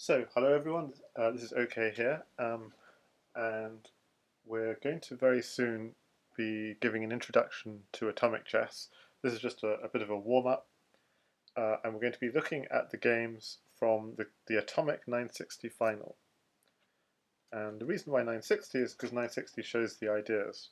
So, hello everyone, this is OK here, and we're going to very soon be giving an introduction to atomic chess. This is just a bit of a warm-up, and we're going to be looking at the games from the Atomic 960 final. And the reason why 960 is because 960 shows the ideas.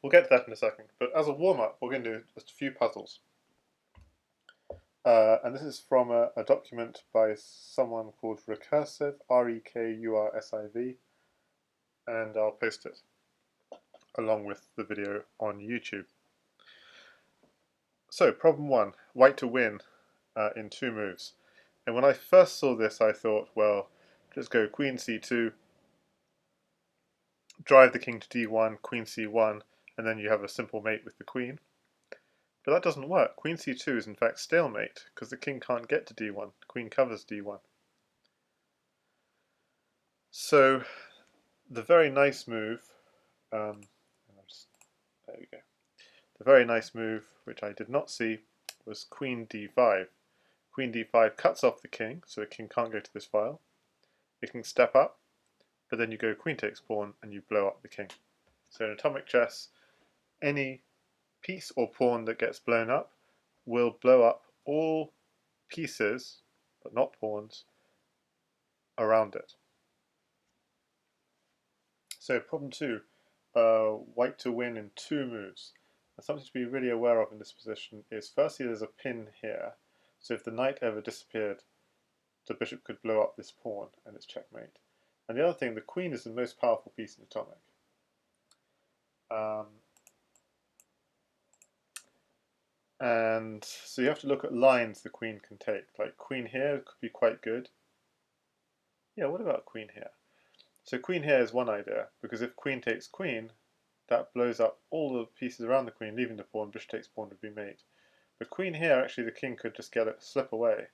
We'll get to that in a second, but as a warm-up, we're going to do just a few puzzles. And this is from a document by someone called Rekursiv, Rekursiv, and I'll post it along with the video on YouTube. So, problem one, white to win in two moves. And when I first saw this, I thought, well, just go queen c2, drive the king to d1, queen c1, and then you have a simple mate with the queen. But that doesn't work. Queen c2 is in fact stalemate, because the king can't get to d1. The queen covers d1. So, the very nice move, there we go. The very nice move, which I did not see, was queen d5. Queen d5 cuts off the king, so the king can't go to this file. It can step up, but then you go queen takes pawn and you blow up the king. So in atomic chess, any piece or pawn that gets blown up will blow up all pieces, but not pawns, around it. So problem two, white to win in two moves. And something to be really aware of in this position is firstly there's a pin here, so if the knight ever disappeared, the bishop could blow up this pawn and it's checkmate. And the other thing, the queen is the most powerful piece in atomic. And so you have to look at lines the queen can take. Like queen here could be quite good. Yeah, what about queen here? So queen here is one idea, because if queen takes queen, that blows up all the pieces around the queen, leaving the pawn. Bishop takes pawn would be mate. But queen here, actually the king could just get it, slip away.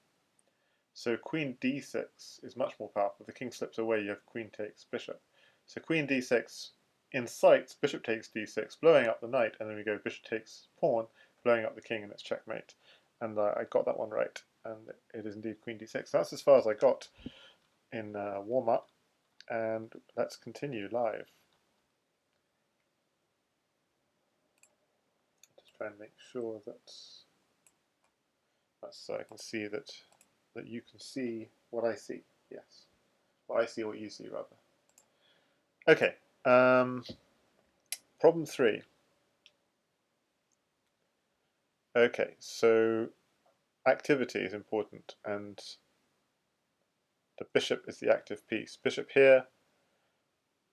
So queen d6 is much more powerful. If the king slips away, you have queen takes bishop. So queen d6 incites bishop takes d6, blowing up the knight, and then we go bishop takes pawn, blowing up the king, and it's checkmate. And I got that one right, and it is indeed queen d6. That's as far as I got in warm-up, and let's continue live. Just try and make sure that that's so I can see that you can see what I see. Yes, well, I see what you see rather. Okay, problem three. Okay, so activity is important, and the bishop is the active piece. Bishop here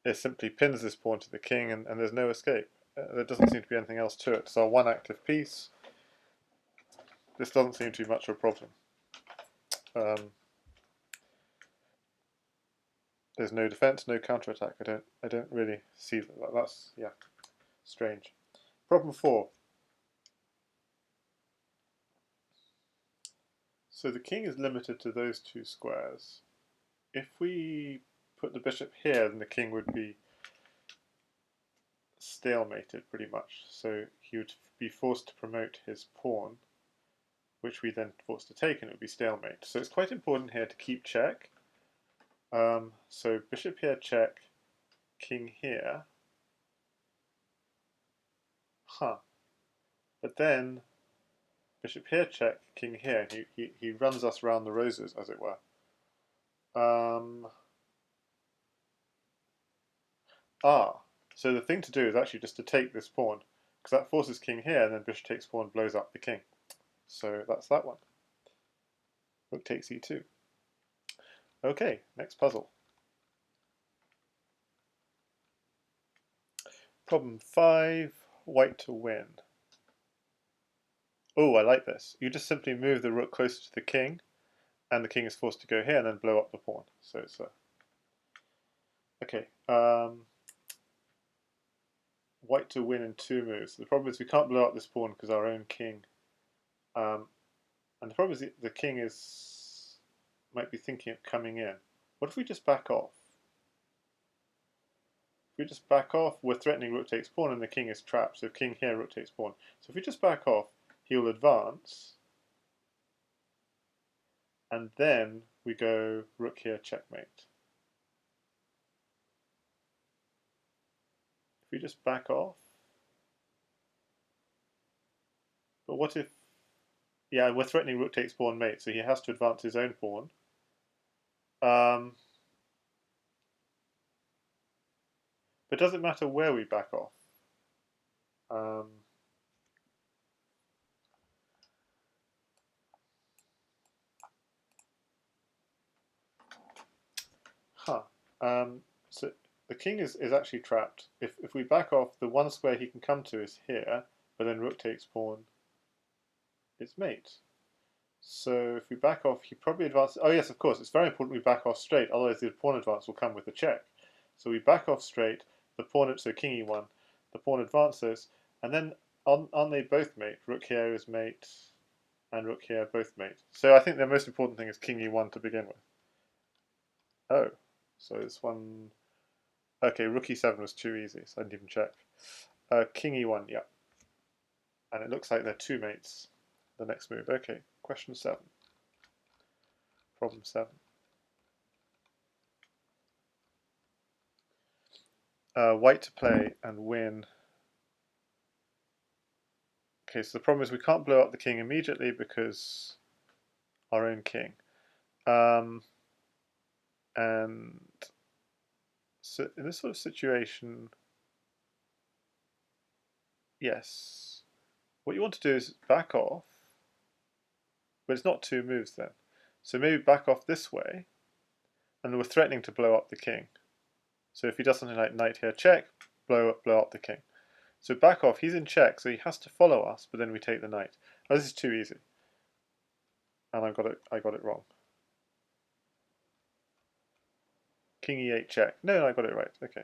is simply pins this pawn to the king, and there's no escape. There doesn't seem to be anything else to it. So one active piece. This doesn't seem to be much of a problem. There's no defense, no counterattack. I don't really see that. That's, yeah, strange. Problem four. So the king is limited to those two squares. If we put the bishop here, then the king would be stalemated pretty much. So he would be forced to promote his pawn, which we then forced to take, and it would be stalemate. So it's quite important here to keep check. So bishop here check, king here. But then bishop here check, king here. He runs us round the roses, as it were. So the thing to do is actually just to take this pawn, because that forces king here, and then bishop takes pawn blows up the king. So that's that one. Rook takes e2. Okay, next puzzle. Problem 5, white to win. Oh, I like this. You just simply move the rook closer to the king, and the king is forced to go here and then blow up the pawn. So it's okay. White to win in two moves. The problem is we can't blow up this pawn because our own king. And the problem is the king might be thinking of coming in. What if we just back off? If we just back off, we're threatening rook takes pawn, and the king is trapped. So king here, rook takes pawn. So if we just back off, he'll advance, and then we go rook here, checkmate. If we just back off, but what if, yeah, we're threatening rook takes pawn mate, so he has to advance his own pawn. But does it matter where we back off? So the king is actually trapped. If we back off, the one square he can come to is here, but then rook takes pawn, it's mate. So if we back off, he probably advances. Oh yes, of course, it's very important we back off straight, otherwise the pawn advance will come with a check. So we back off straight, the pawn, so king e1, the pawn advances, and then aren't they both mate? Rook here is mate, and rook here both mate. So I think the most important thing is king e1 to begin with. Oh, so this one. Okay, rook e7 was too easy, so I didn't even check. King e1, yeah. And it looks like they're two mates. The next move. Okay, question 7. Problem 7. White to play and win. Okay, so the problem is we can't blow up the king immediately because our own king. And so in this sort of situation, yes, what you want to do is back off, but it's not two moves then. So maybe back off this way, and we're threatening to blow up the king. So if he does something like knight here, check, blow up the king. So back off, he's in check, so he has to follow us, but then we take the knight. Oh, this is too easy. And I got it wrong. King e8 check. No, I got it right. Okay.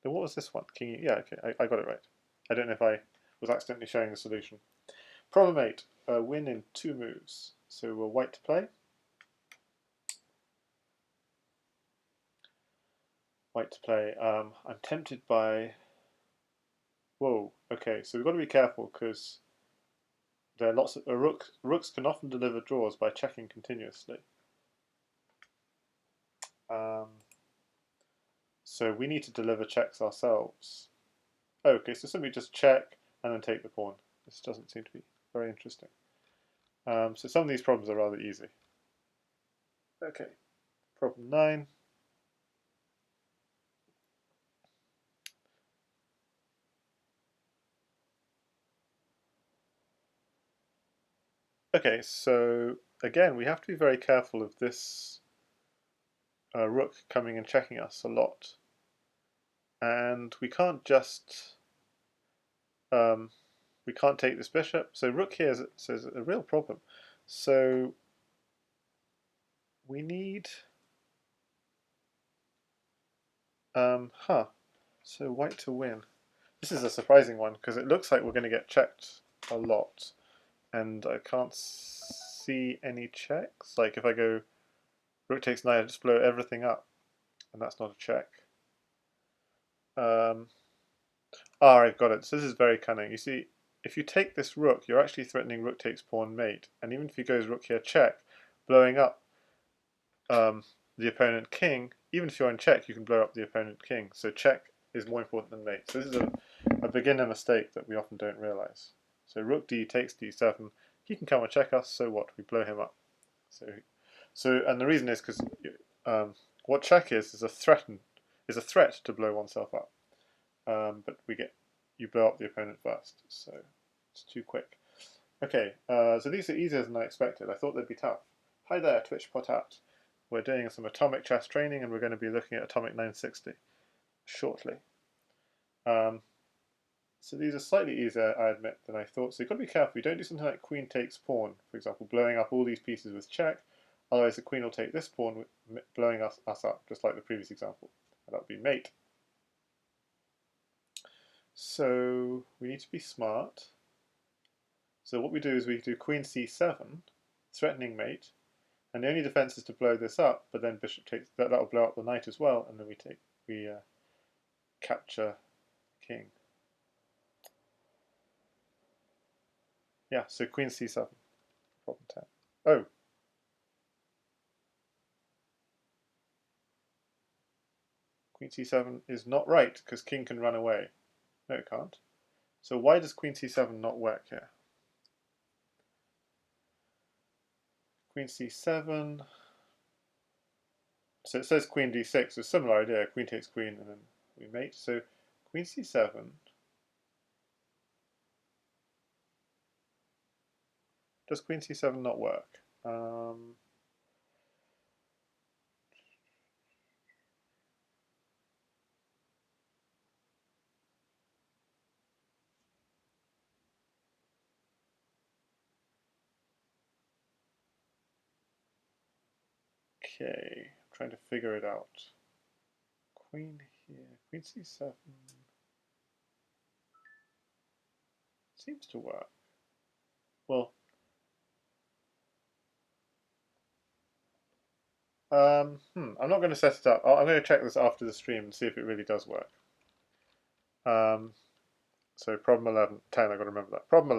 Then what was this one? King e, yeah, okay, I got it right. I don't know if I was accidentally showing the solution. Problem 8, win in 2 moves. So we're white to play. White to play. I'm tempted by... Whoa, okay, so we've got to be careful because there are lots of... rooks can often deliver draws by checking continuously. So we need to deliver checks ourselves. Oh, okay, so simply just check and then take the pawn. This doesn't seem to be very interesting. So some of these problems are rather easy. Okay, problem 9. Okay, so again, we have to be very careful of this rook coming and checking us a lot. And we can't just, we can't take this bishop. So rook here is a real problem. So we need, so white to win. This is a surprising one because it looks like we're going to get checked a lot. And I can't see any checks. Like if I go rook takes knight, I just blow everything up. And that's not a check. I've got it. So this is very cunning. You see, if you take this rook, you're actually threatening rook takes pawn mate. And even if he goes rook here check, blowing up the opponent king, even if you're in check, you can blow up the opponent king. So check is more important than mate. So this is a beginner mistake that we often don't realize. So rook d takes d7. He can come and check us, so what? We blow him up. So and the reason is because what check is a threat to blow oneself up. But you blow up the opponent first, so it's too quick. Okay, so these are easier than I expected. I thought they'd be tough. Hi there, Twitch Potat. We're doing some atomic chess training, and we're going to be looking at atomic 960 shortly. So these are slightly easier, I admit, than I thought. So you've got to be careful. You don't do something like queen takes pawn, for example, blowing up all these pieces with check. Otherwise, the queen will take this pawn, blowing us up, just like the previous example. And that would be mate. So we need to be smart. So what we do is we do queen c7, threatening mate, and the only defense is to blow this up. But then bishop takes that will blow up the knight as well, and then we capture king. Yeah, so queen c7, problem 10. Oh, queen c7 is not right because king can run away. No, it can't. So why does queen c7 not work here? Queen c7. So it says queen d6. A similar idea. Queen takes queen and then we mate. So queen c7. Does queen c7 not work? Okay, I'm trying to figure it out. Queen here, queen c7 seems to work. Well, I'm not going to set it up. I'm going to check this after the stream and see if it really does work. So problem 11, 10, I've got to remember that. Problem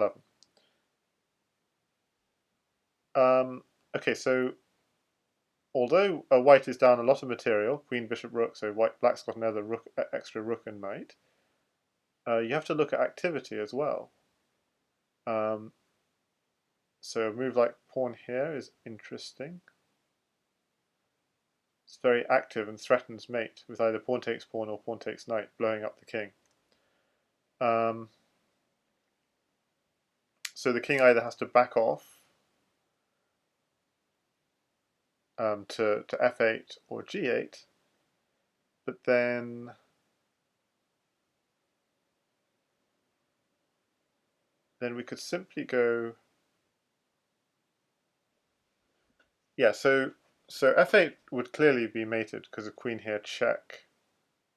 11. Okay, so although white is down a lot of material, queen, bishop, rook, so black's got another rook, extra rook and knight, you have to look at activity as well. So a move like pawn here is interesting. It's very active and threatens mate with either pawn takes pawn or pawn takes knight, blowing up the king. So the king either has to back off to f8 or g8, but then we could simply go, yeah. So f8 would clearly be mated because of queen here check,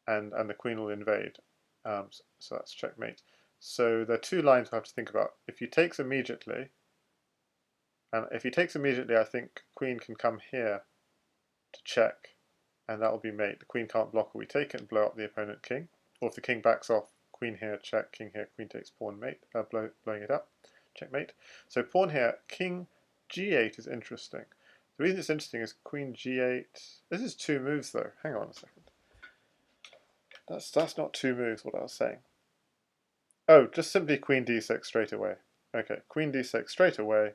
and the queen will invade. So that's checkmate. So there are two lines we have to think about. If he takes immediately, I think queen can come here to check, and that will be mate. The queen can't block, or we take it and blow up the opponent king. Or if the king backs off, queen here, check, king here, queen takes pawn, mate, blowing it up, checkmate. So pawn here, king g8 is interesting. The reason it's interesting is queen g8. This is two moves though. Hang on a second. That's not two moves. What I was saying. Oh, just simply queen d6 straight away. Okay, queen d6 straight away,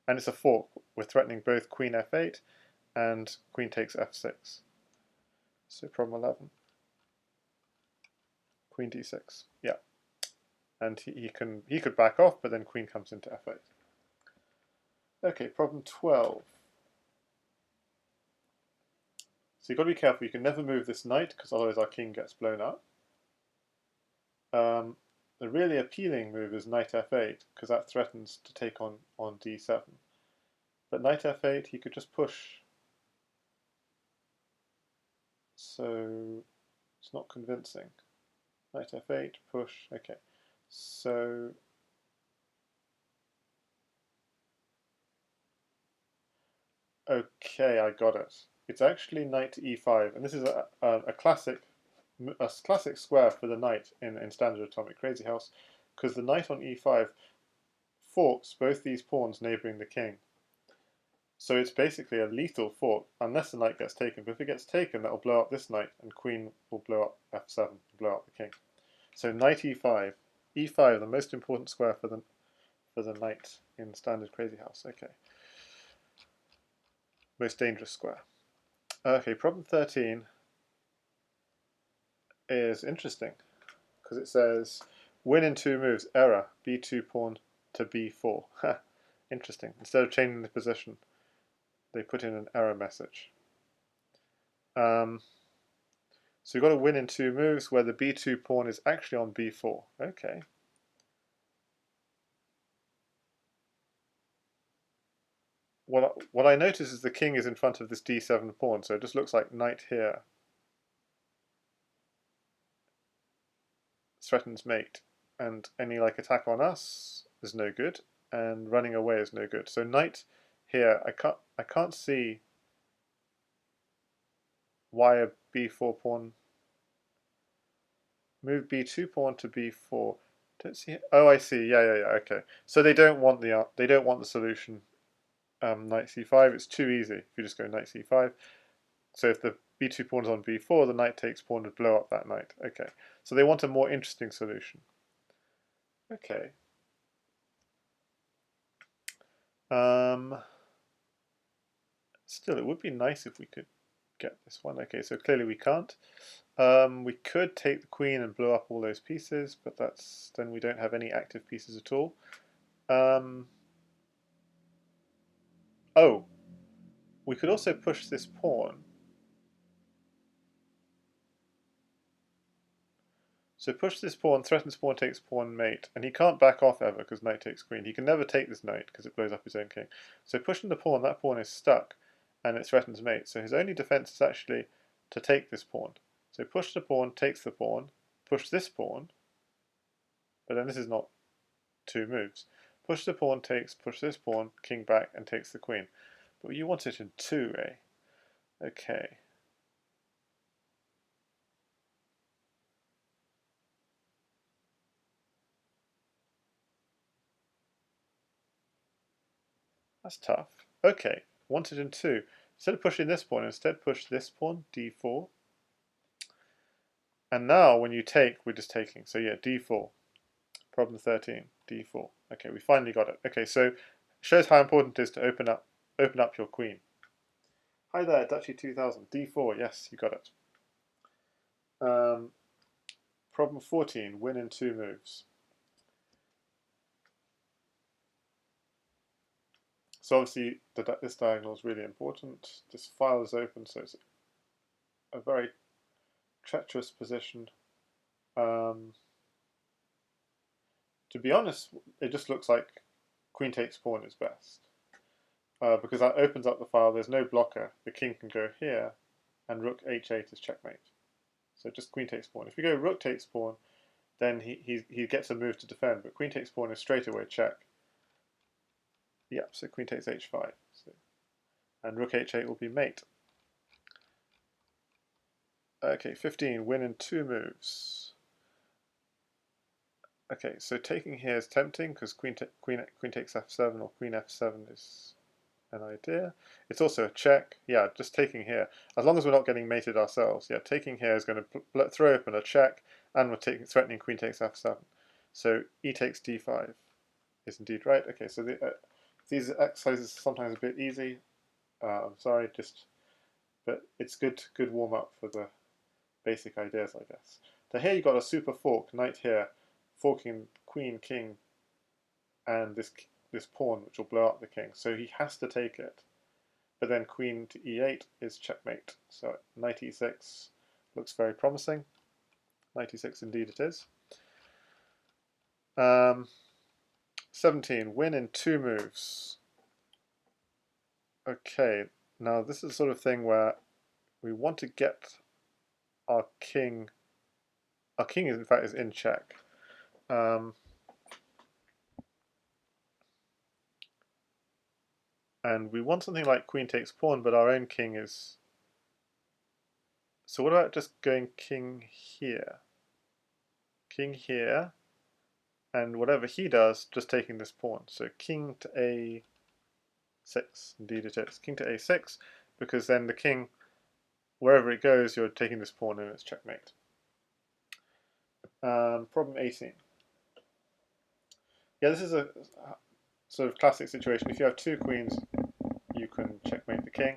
and it's a fork. We're threatening both queen f8 and queen takes f6. So problem 11. Queen d6. Yeah, and he could back off, but then queen comes into f8. Okay, problem 12. So you've got to be careful. You can never move this knight because otherwise our king gets blown up. The really appealing move is knight f8 because that threatens to take on d7. But knight f8, he could just push. So it's not convincing. Knight f8, push. Okay, so okay, I got it. It's actually knight to e5, and this is a classic square for the knight in standard atomic crazy house, because the knight on e5 forks both these pawns neighbouring the king. So it's basically a lethal fork, unless the knight gets taken. But if it gets taken, that will blow up this knight, and queen will blow up f7, blow up the king. So knight e5, e5, the most important square for the knight in standard crazy house. Okay, most dangerous square. Okay, problem 13 is interesting because it says win in two moves. Error. b2 pawn to b4. Interesting. Instead of changing the position, they put in an error message. So you've got to win in two moves where the b2 pawn is actually on b4. Okay. What I notice is the king is in front of this d7 pawn, so it just looks like knight here threatens mate, and any like attack on us is no good, and running away is no good. So knight here, I can't see why a b4 pawn, move b2 pawn to b4 Don't see it. Oh, I see. Yeah, yeah, yeah. Okay. So they don't want the solution knight c5. It's too easy if you just go knight c5. So if the b2 pawn is on b4, the knight takes pawn would blow up that knight. Okay. So they want a more interesting solution. Okay. Still, it would be nice if we could get this one. Okay, so clearly we can't. We could take the queen and blow up all those pieces, but then we don't have any active pieces at all. Oh, we could also push this pawn. So push this pawn, threatens pawn takes pawn mate, and he can't back off ever because knight takes queen. He can never take this knight because it blows up his own king. So pushing the pawn, that pawn is stuck, and it threatens mate. So his only defense is actually to take this pawn. So push the pawn, takes the pawn, push this pawn, but then this is not two moves. Push the pawn, takes, push this pawn, king back, and takes the queen. But you want it in two, eh? Okay. That's tough. Okay, want it in two. Instead of pushing this pawn, instead push this pawn, d4. And now when you take, we're just taking. So yeah, d4. Problem 13, d4. Okay, we finally got it. Okay, so it shows how important it is to open up your queen. Hi there, Dutchy 2000. d4, yes, you got it. Problem 14, win in two moves. So obviously this diagonal is really important. This file is open, so it's a very treacherous position. To be honest, it just looks like queen takes pawn is best. Because that opens up the file, there's no blocker, the king can go here, and rook h8 is checkmate. So just queen takes pawn. If we go rook takes pawn, then he gets a move to defend, but queen takes pawn is straight away check. Yep, so queen takes h5. So, and rook h8 will be mate. Okay, 15, win in two moves. Okay, so taking here is tempting because queen takes f7 or queen f7 is an idea. It's also a check. Yeah, just taking here. As long as we're not getting mated ourselves. Yeah, taking here is going to throw open a check, and we're threatening queen takes f7. So e takes d5 is indeed right. Okay, so these exercises are sometimes a bit easy. I'm sorry, but it's good warm up for the basic ideas, I guess. So here you've got a super fork, knight here, forking queen, king, and this pawn, which will blow up the king. So he has to take it. But then queen to e8 is checkmate. So knight e6 looks very promising. Knight e6 indeed it is. 17, win in two moves. Okay, now this is the sort of thing where we want to get our king. Our king, in fact, is in check. And we want something like queen takes pawn, but our own king is... So what about just going king here? King here, and whatever he does, just taking this pawn. So king to a6, indeed it is. King to a6, because then the king, wherever it goes, you're taking this pawn and it's checkmate. Problem 18. Yeah, this is a sort of classic situation. If you have two queens, you can checkmate the king.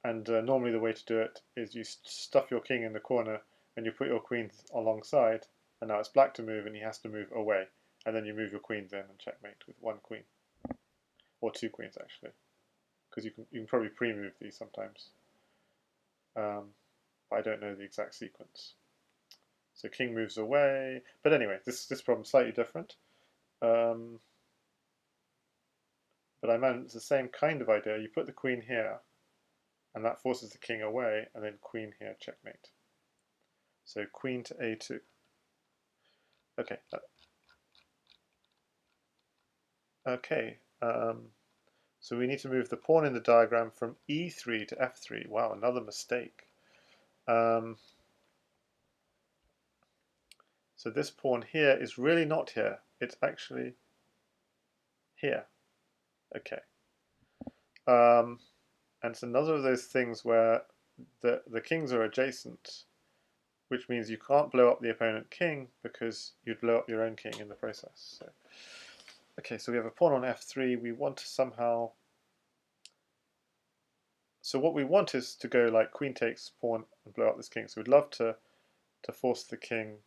And normally the way to do it is you stuff your king in the corner and you put your queens alongside, and now it's black to move and he has to move away. And then you move your queens in and checkmate with one queen. Or two queens, actually. Because you can probably pre-move these sometimes. But I don't know the exact sequence. So king moves away. But anyway, this problem's slightly different. But I imagine it's the same kind of idea. You put the queen here, and that forces the king away, and then queen here, checkmate. So queen to a2. Okay. Okay. So we need to move the pawn in the diagram from e3 to f3. Wow, another mistake. So So this pawn here is really not here. It's actually here. Okay. And it's another of those things where the kings are adjacent, which means you can't blow up the opponent king because you'd blow up your own king in the process. So, okay, so we have a pawn on f3. We want to somehow... So what we want is to go like queen takes pawn and blow up this king. So we'd love to force the king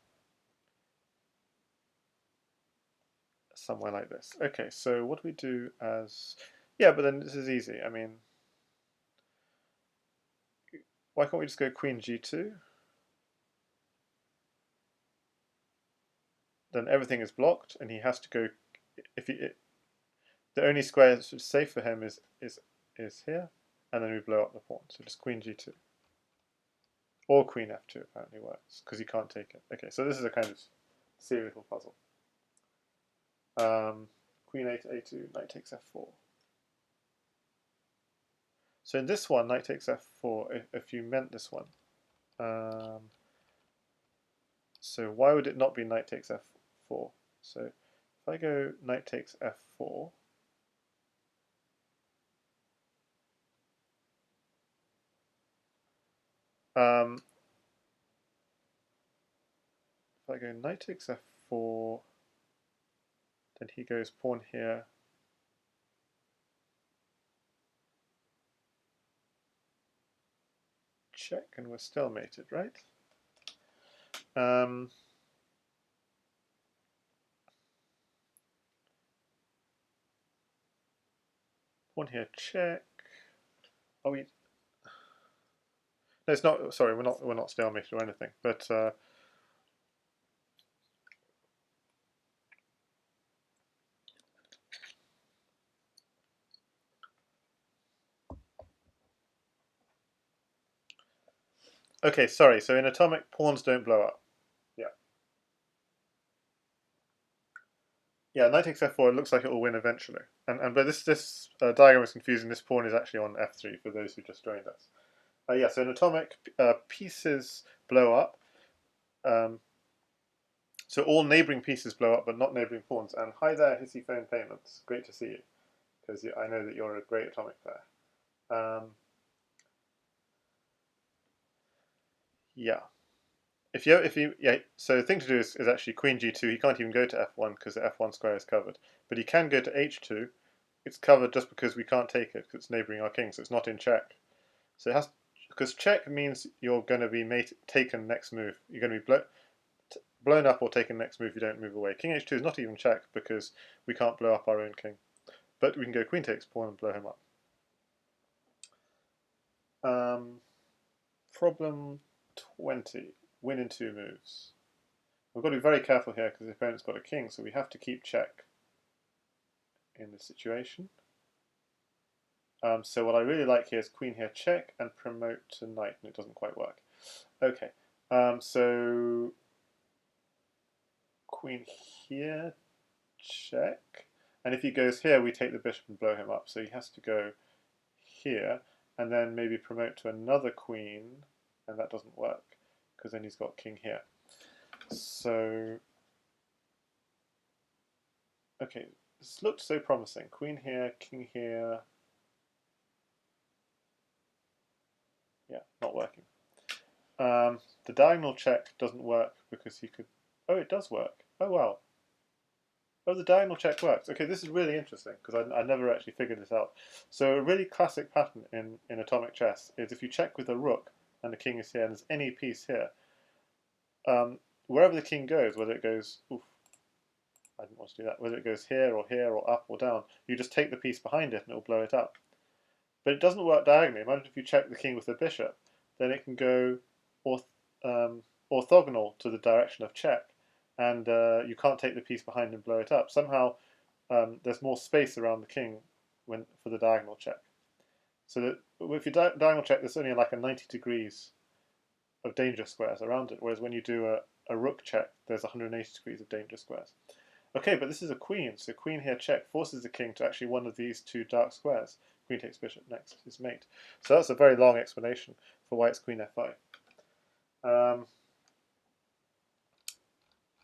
somewhere like this. Okay, so what do we do as... Yeah, but then this is easy. I mean, why can't we just go queen g2? Then everything is blocked, and he has to go... If he, the only square that's safe for him is here, and then we blow up the pawn. So just queen g2. Or queen f2 apparently works, because he can't take it. Okay, so this is a kind of silly little puzzle. Queen a to a2, knight takes f4. So in this one, knight takes f4, if you meant this one. So why would it not be knight takes f4? So if I go knight takes f4, if I go knight takes f4, then he goes pawn here. Check, and we're stalemated, right? Pawn here, check. Oh, we... No, it's not. Sorry, we're not stalemated or anything. But okay, sorry. So in atomic, pawns don't blow up. Yeah. Yeah, knight takes f4. It looks like it will win eventually. But this diagram is confusing. This pawn is actually on f3 for those who just joined us. Yeah. So in atomic, pieces blow up. So all neighbouring pieces blow up, but not neighbouring pawns. And hi there, Hissy Phone Payments. Great to see you, because I know that you're a great atomic player. Yeah. Yeah. So the thing to do is actually queen g2. He can't even go to f1 because the f1 square is covered. But he can go to h2. It's covered just because we can't take it because it's neighbouring our king, so it's not in check. So it has, because check means you're going to be taken next move. You're going to be blown up or taken next move if you don't move away. King h2 is not even check because we can't blow up our own king. But we can go queen takes pawn and blow him up. Problem 20. Win in 2 moves. We've got to be very careful here because the opponent's got a king, so we have to keep check in this situation. So what I really like here is queen here check and promote to knight, and it doesn't quite work. Okay, so queen here check, and if he goes here, we take the bishop and blow him up. So he has to go here, and then maybe promote to another queen, and that doesn't work because then he's got king here. So, okay, this looked so promising. Queen here, king here. Yeah, not working. The diagonal check doesn't work because he could... Oh, it does work. Oh, wow. Oh, the diagonal check works. Okay, this is really interesting because I never actually figured this out. So a really classic pattern in atomic chess is if you check with a rook and the king is here and there's any piece here, wherever the king goes, whether it goes... Oof, I didn't want to do that. Whether it goes here or up or down, you just take the piece behind it and it will blow it up. But it doesn't work diagonally. Imagine if you check the king with the bishop, then it can go orthogonal to the direction of check, and you can't take the piece behind and blow it up. Somehow there's more space around the king for the diagonal check. So that if you diagonal check, there's only like a 90 degrees of danger squares around it, whereas when you do a rook check, there's 180 degrees of danger squares. Okay, but this is a queen, so queen here check forces the king to actually one of these two dark squares. Queen takes bishop next, his mate. So that's a very long explanation for why it's queen f5.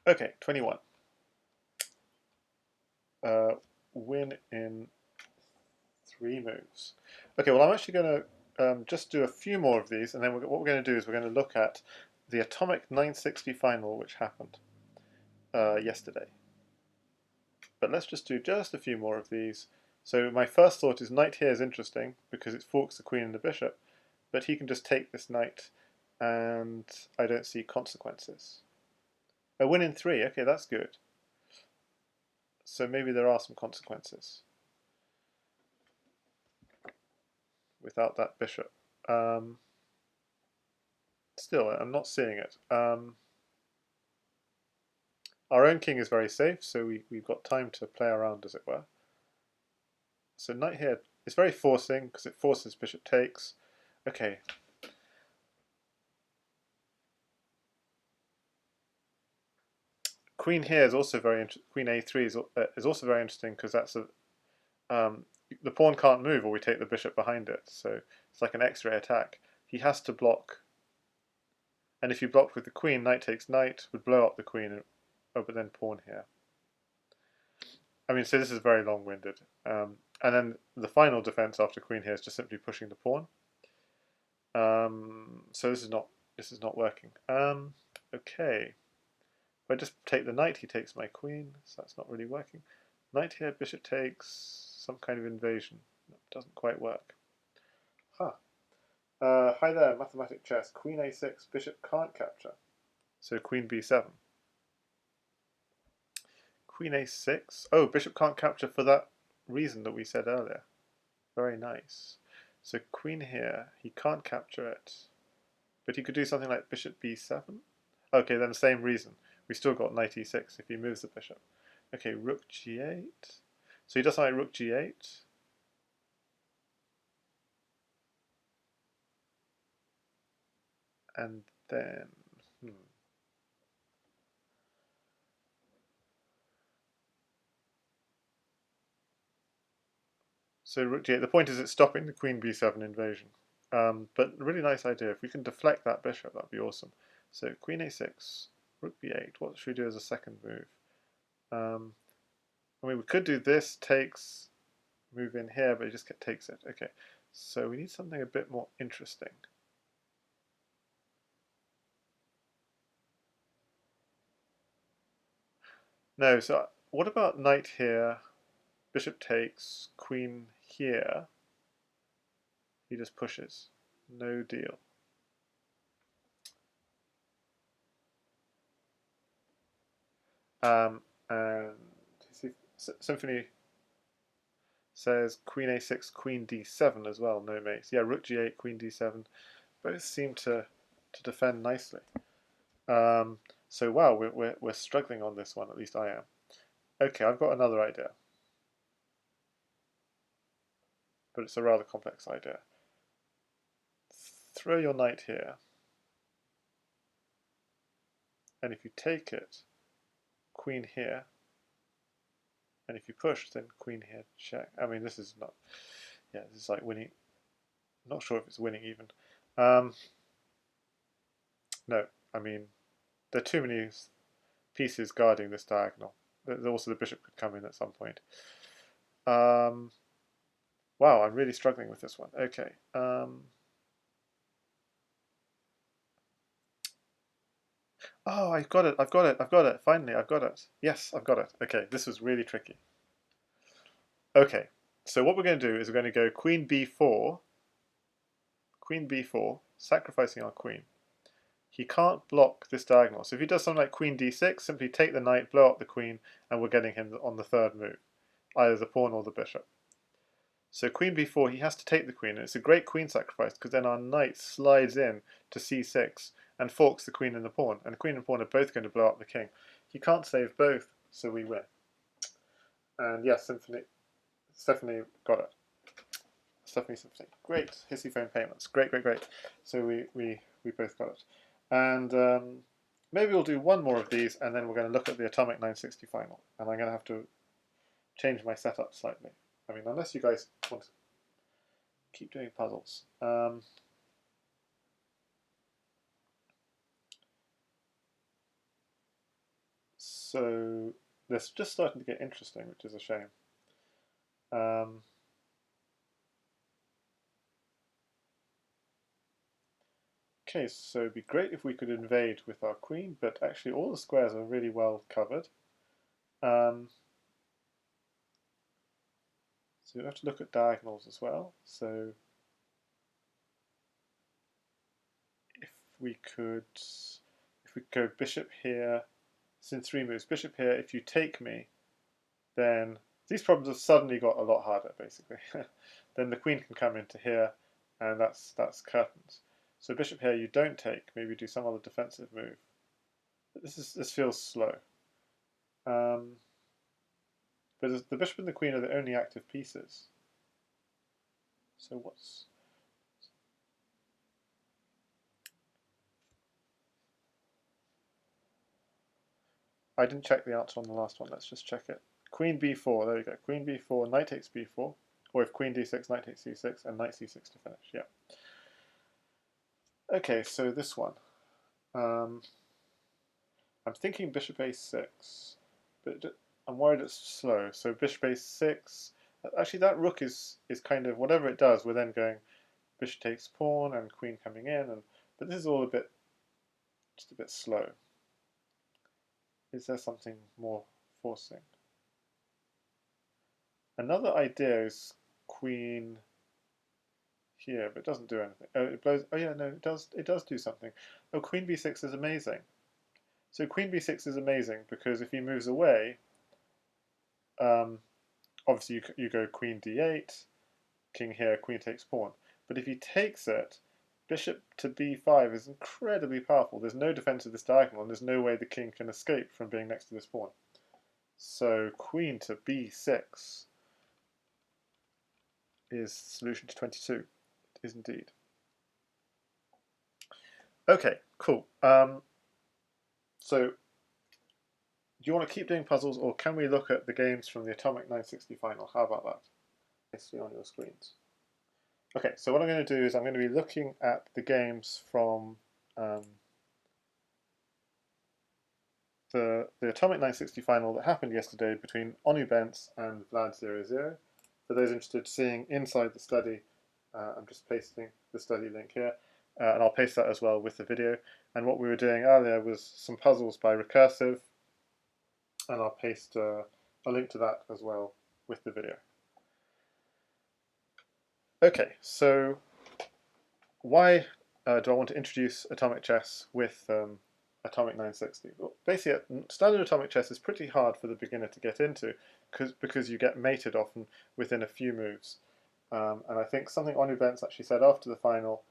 Okay, 21. Win in 3 moves. Okay, well I'm actually going to just do a few more of these, and then what we're going to do is we're going to look at the Atomic 960 final which happened yesterday. But let's just do just a few more of these. So my first thought is knight here is interesting because it forks the queen and the bishop, but he can just take this knight and I don't see consequences. A win in 3, okay, that's good. So maybe there are some consequences without that bishop. Still, I'm not seeing it. Our own king is very safe, so we've got time to play around, as it were. So knight here is very forcing, because it forces bishop takes. Okay. Queen here is also very interesting. Queen a3 is also very interesting, because that's a the pawn can't move, or we take the bishop behind it. So it's like an X-ray attack. He has to block. And if you blocked with the queen, knight takes knight, would blow up the queen, and, oh, but then pawn here. I mean, so this is very long-winded. And then the final defense after queen here is just simply pushing the pawn. So this is not working. Okay. If I just take the knight, he takes my queen, so that's not really working. Knight here, bishop takes, some kind of invasion. No, doesn't quite work. Huh. Hi there, mathematic chess. Queen a6, bishop can't capture. So queen b7. Queen a6. Oh, bishop can't capture for that reason that we said earlier. Very nice. So queen here, he can't capture it. But he could do something like bishop b7. Okay, then the same reason. We still got knight e6 if he moves the bishop. Okay, rook g8. So he does something like rook g8. And then... So rook g8. The point is it's stopping the queen b7 invasion. But a really nice idea. If we can deflect that bishop, that'd be awesome. So queen a6, rook b8. What should we do as a second move? I mean, we could do this, takes, move in here, but it just takes it. Okay, so we need something a bit more interesting. No, so what about knight here, bishop takes, queen here? He just pushes. No deal. And Symphony says queen a6, queen d7 as well, no mace. Yeah, rook g8, queen d7. Both seem to defend nicely. So wow, we're struggling on this one, at least I am. Okay, I've got another idea. But it's a rather complex idea. Throw your knight here. And if you take it, queen here. And if you push, then queen here, check. I mean, this is not... Yeah, this is like winning. Not sure if it's winning even. No, I mean, there are too many pieces guarding this diagonal. Also, the bishop could come in at some point. Wow, I'm really struggling with this one. Okay. Oh, I've got it, I've got it, I've got it. Finally, I've got it. Yes, I've got it. Okay, this was really tricky. Okay, so what we're going to do is we're going to go queen b4, sacrificing our queen. He can't block this diagonal. So if he does something like queen d6, simply take the knight, blow up the queen, and we're getting him on the third move, either the pawn or the bishop. So queen b4, he has to take the queen, and it's a great queen sacrifice because then our knight slides in to c6 and forks the queen and the pawn, and the queen and pawn are both going to blow up the king. He can't save both, so we win. And yes, Stephanie got it. Stephanie. Great. Hissy phone payments. Great. So we both got it. And maybe we'll do one more of these, and then we're going to look at the Atomic 960 final. And I'm going to have to change my setup slightly. I mean, unless you guys want to keep doing puzzles. So this is just starting to get interesting, which is a shame. Okay, so it'd be great if we could invade with our queen, but actually all the squares are really well covered. So we have to look at diagonals as well. So if we could go bishop here, it's in 3 moves. Bishop here, if you take me, then these problems have suddenly got a lot harder, basically. Then the queen can come into here, and that's curtains. So bishop here, you don't take. Maybe do some other defensive move. But this feels slow. But the bishop and the queen are the only active pieces. So what's... I didn't check the answer on the last one. Let's just check it. Queen b4, there we go. Queen b4, knight takes b4. Or if queen d6, knight takes c6, and knight c6 to finish. Yeah. Okay, so this one. I'm thinking bishop a6, but I'm worried it's slow. So bishop a6. Actually, that rook is kind of whatever it does. We're then going bishop takes pawn and queen coming in, but this is all just a bit slow. Is there something more forcing? Another idea is queen here, but it doesn't do anything. Oh, it blows. Oh yeah, no, it does. It does do something. Oh, queen b6 is amazing. So queen b6 is amazing because if he moves away, obviously you go queen d8, king here, queen takes pawn. But if he takes it, bishop to b5 is incredibly powerful. There's no defense of this diagonal, and there's no way the king can escape from being next to this pawn. So queen to b6 is solution to 22. It is indeed. Okay, cool. So do you want to keep doing puzzles, or can we look at the games from the Atomic 960 final? How about that? Nicely on your screens. Okay, so what I'm going to do is I'm going to be looking at the games from the Atomic 960 final that happened yesterday between Onubense and Vlad00. For those interested in seeing inside the study, I'm just pasting the study link here, and I'll paste that as well with the video. And what we were doing earlier was some puzzles by Rekursiv, and I'll paste a link to that as well with the video. Okay, so why do I want to introduce atomic chess with Atomic 960? Well, basically, standard atomic chess is pretty hard for the beginner to get into because you get mated often within a few moves. And I think something onubense actually said after the final,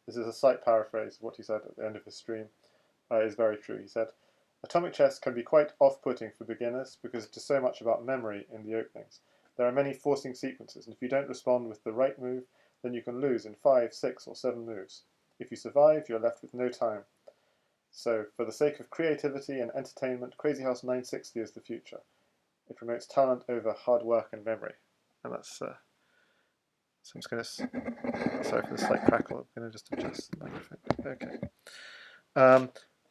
this is a slight paraphrase of what he said at the end of his stream, is very true. He said, atomic chess can be quite off-putting for beginners because it is so much about memory in the openings. There are many forcing sequences, and if you don't respond with the right move, then you can lose in 5, 6, or 7 moves. If you survive, you're left with no time. So, for the sake of creativity and entertainment, Crazy House 960 is the future. It promotes talent over hard work and memory. And that's, so I'm just going to, sorry for the slight crackle, I'm going to just adjust the microphone. Okay.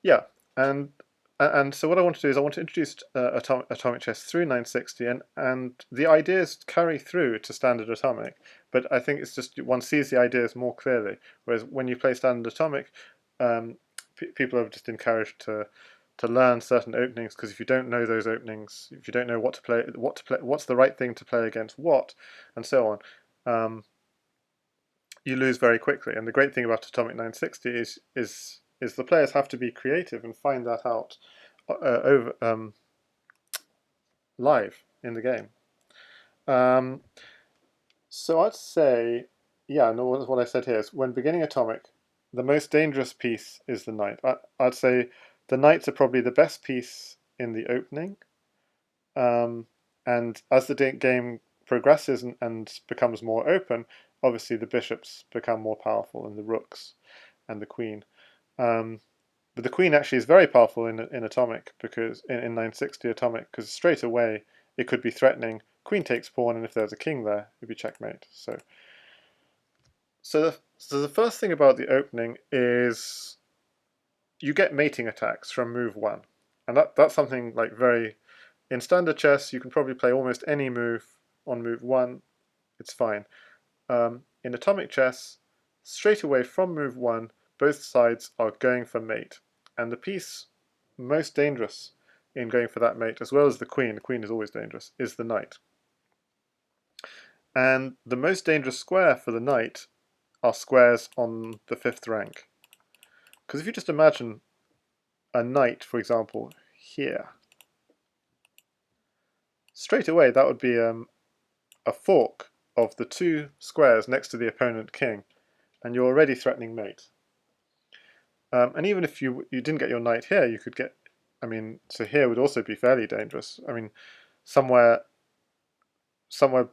Yeah, and so what I want to do is I want to introduce atomic chess through 960, and the ideas carry through to standard atomic, but I think it's just one sees the ideas more clearly, whereas when you play standard atomic, people are just encouraged to learn certain openings, because if you don't know those openings, if you don't know what to play, what's the right thing to play against what, and so on, you lose very quickly. And the great thing about Atomic 960 is the players have to be creative and find that out live in the game. So I'd say, yeah, no, what I said here is when beginning Atomic, the most dangerous piece is the knight. I'd say the knights are probably the best piece in the opening, and as the game progresses and becomes more open, obviously the bishops become more powerful, and the rooks, and the queen. But the queen actually is very powerful in Atomic, because in 960 Atomic, because straight away it could be threatening. Queen takes pawn, and if there's a king there, it'd be checkmate. So the first thing about the opening is you get mating attacks from move 1. And that's something like very, in standard chess, you can probably play almost any move on move 1, it's fine. In atomic chess, straight away from move 1, both sides are going for mate. And the piece most dangerous in going for that mate, as well as the queen is always dangerous, is the knight. And the most dangerous square for the knight are squares on the 5th rank. Because if you just imagine a knight, for example, here, straight away that would be a fork of the 2 squares next to the opponent king, and you're already threatening mate. And even if you didn't get your knight here, you could get, I mean, so here would also be fairly dangerous. I mean, somewhere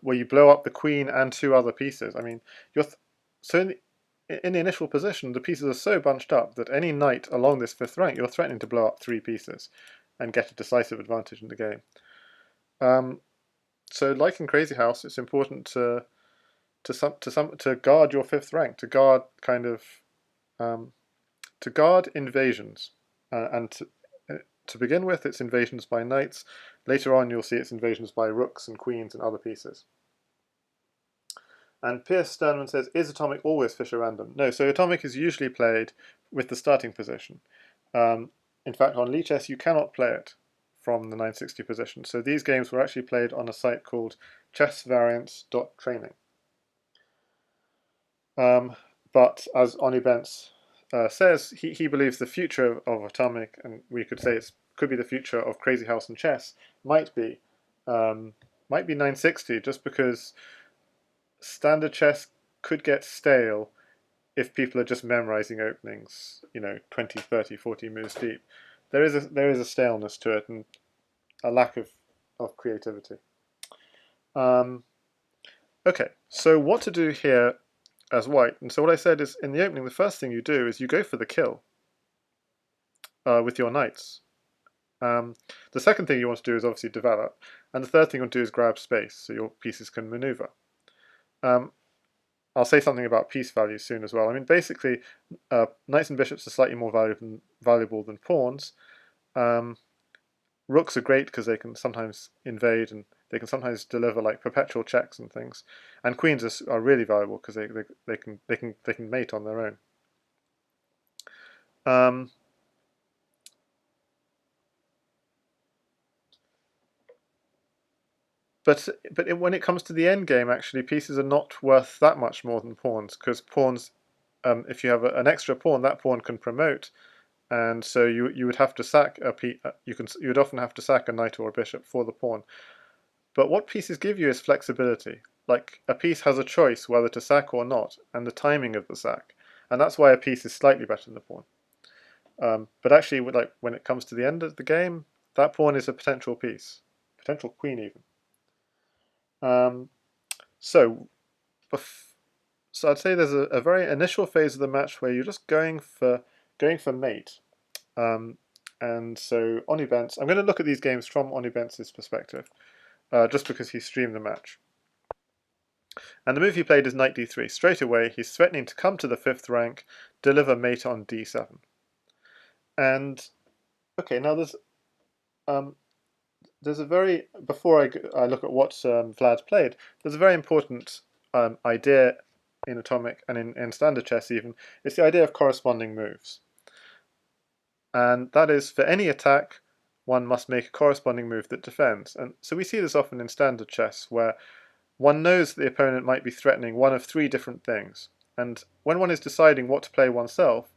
where you blow up the queen and 2 other pieces. I mean, so in the initial position, the pieces are so bunched up that any knight along this 5th rank, you're threatening to blow up 3 pieces and get a decisive advantage in the game. So, like in Crazy House, it's important to guard your 5th rank, to guard to guard invasions, and to begin with, it's invasions by knights. Later on, you'll see it's invasions by rooks and queens and other pieces. And Pierce Sternman says, is atomic always Fischer random? No, so atomic is usually played with the starting position. In fact, on Lichess, you cannot play it from the 960 position. So these games were actually played on a site called chessvariants.training. But as onubense says, he believes the future of atomic, and we could say it could be the future of Crazy House and chess, might be 960, just because standard chess could get stale if people are just memorizing openings, 20, 30, 40 moves deep. There is a staleness to it and a lack of creativity. Okay, so what to do here as white? And so what I said is, in the opening, the first thing you do is you go for the kill with your knights. The second thing you want to do is obviously develop, and the third thing you want to do is grab space so your pieces can maneuver. I'll say something about piece value soon as well. I mean, basically, knights and bishops are slightly more valuable than pawns. Rooks are great because they can sometimes invade and they can sometimes deliver like perpetual checks and things. And queens are really valuable because they can mate on their own. But when it comes to the end game, actually, pieces are not worth that much more than pawns, because pawns, if you have an extra pawn, that pawn can promote, and so you would have to sack you would often have to sack a knight or a bishop for the pawn. But what pieces give you is flexibility. Like a piece has a choice whether to sack or not, and the timing of the sack, and that's why a piece is slightly better than a pawn. But actually, when it comes to the end of the game, that pawn is a potential piece, potential queen even. So I'd say there's a very initial phase of the match where you're just going for mate. And so onubense, I'm going to look at these games from onubense's perspective, just because he streamed the match. And the move he played is knight d3. Straight away, he's threatening to come to the 5th rank, deliver mate on d7. And okay, now there's a very, before I look at what Vlad's played, there's a very important idea in atomic and in standard chess even. It's the idea of corresponding moves. And that is, for any attack, one must make a corresponding move that defends. And so we see this often in standard chess, where one knows the opponent might be threatening one of 3 different things. And when one is deciding what to play oneself,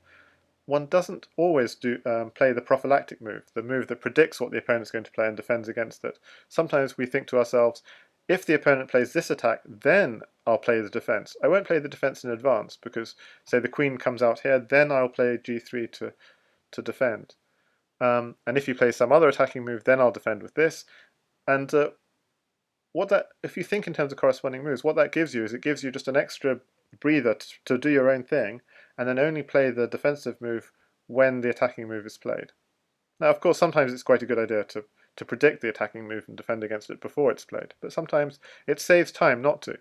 one doesn't always play the prophylactic move, the move that predicts what the opponent's going to play and defends against it. Sometimes we think to ourselves, if the opponent plays this attack, then I'll play the defense. I won't play the defense in advance because, say, the queen comes out here, then I'll play g3 to defend. And if you play some other attacking move, then I'll defend with this. And if you think in terms of corresponding moves, what that gives you is it gives you just an extra breather to do your own thing, and then only play the defensive move when the attacking move is played. Now, of course, sometimes it's quite a good idea to predict the attacking move and defend against it before it's played, but sometimes it saves time not to.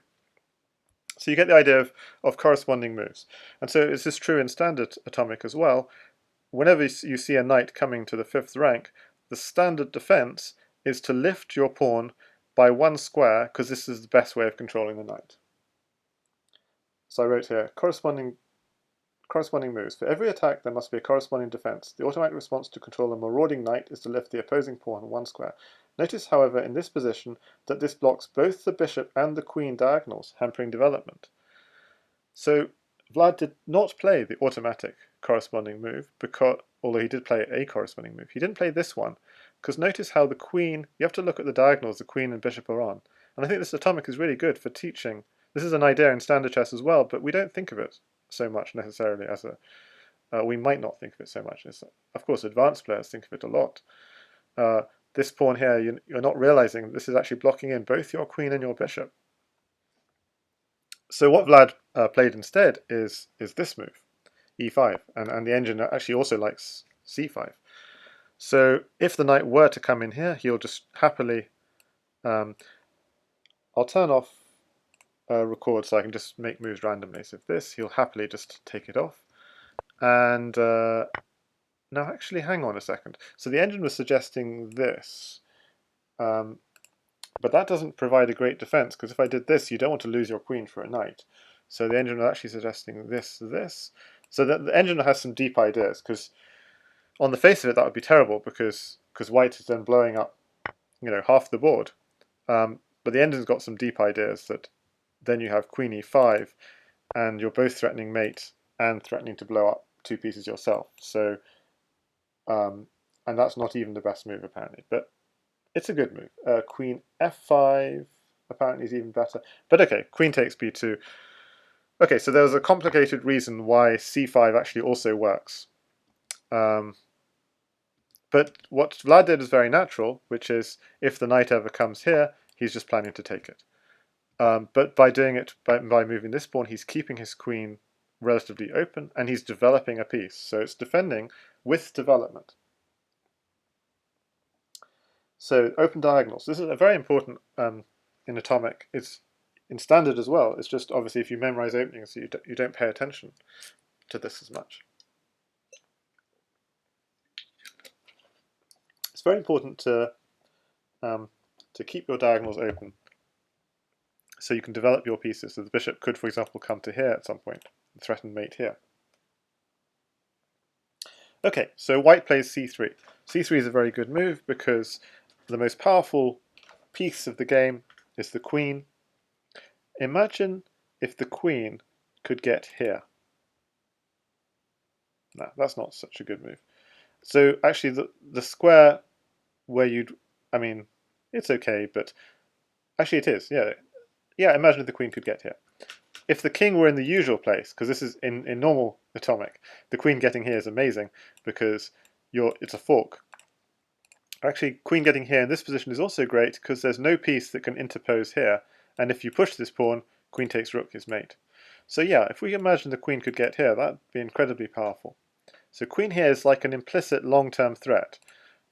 So you get the idea of corresponding moves. And so this is true in standard atomic as well. Whenever you see a knight coming to the 5th rank, the standard defense is to lift your pawn by 1 square, because this is the best way of controlling the knight. So I wrote here, corresponding moves. For every attack, there must be a corresponding defense. The automatic response to control a marauding knight is to lift the opposing pawn 1 square. Notice, however, in this position, that this blocks both the bishop and the queen diagonals, hampering development. So Vlad did not play the automatic corresponding move, because, although he did play a corresponding move. He didn't play this one, because notice how the queen, you have to look at the diagonals the queen and bishop are on. And I think this atomic is really good for teaching. This is an idea in standard chess as well, but we don't think of it so much necessarily as a... we might not think of it so much. Of course, advanced players think of it a lot. This pawn here, you're not realizing this is actually blocking in both your queen and your bishop. So what Vlad played instead is this move, e5, and the engine actually also likes c5. So if the knight were to come in here, he'll just happily... I'll turn off record so I can just make moves randomly. So if this, he'll happily just take it off. And now actually, hang on a second. So the engine was suggesting this. But that doesn't provide a great defense, because if I did this, you don't want to lose your queen for a knight. So the engine was actually suggesting this. So that the engine has some deep ideas, because on the face of it, that would be terrible, because white is then blowing up, half the board. But the engine's got some deep ideas that then you have queen e5, and you're both threatening mate and threatening to blow up 2 pieces yourself. So, and that's not even the best move apparently, but it's a good move. Queen f5 apparently is even better. But okay, queen takes b2. Okay, so there's a complicated reason why c5 actually also works. But what Vlad did is very natural, which is if the knight ever comes here, he's just planning to take it. But by doing it, by moving this pawn, he's keeping his queen relatively open, and he's developing a piece. So it's defending with development. So open diagonals. This is a very important in atomic. It's in standard as well. It's just obviously if you memorize openings, you don't pay attention to this as much. It's very important to keep your diagonals open, so you can develop your pieces. So the bishop could, for example, come to here at some point and threaten mate here. Okay, so white plays c3. c3 is a very good move because the most powerful piece of the game is the queen. Imagine if the queen could get here. No, that's not such a good move. So actually the square where it's okay, but actually it is, yeah, imagine if the queen could get here. If the king were in the usual place, because this is in normal atomic, the queen getting here is amazing because it's a fork. Actually, queen getting here in this position is also great because there's no piece that can interpose here, and if you push this pawn, queen takes rook is mate. So yeah, if we imagine the queen could get here, that'd be incredibly powerful. So queen here is like an implicit long-term threat.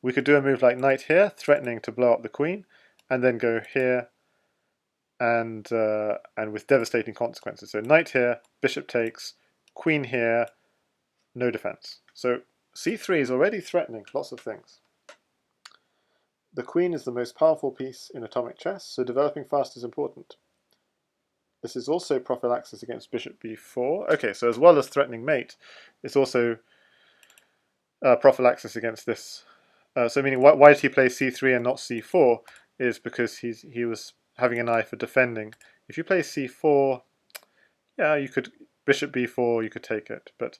We could do a move like knight here, threatening to blow up the queen, and then go here, and with devastating consequences. So knight here, bishop takes, queen here, no defense. So c3 is already threatening lots of things. The queen is the most powerful piece in atomic chess, so developing fast is important. This is also prophylaxis against bishop b4. Okay, so as well as threatening mate, it's also prophylaxis against this. So meaning, why did he play c3 and not c4? Is because he was having an eye for defending. If you play c4, yeah, you could bishop b4, you could take it, but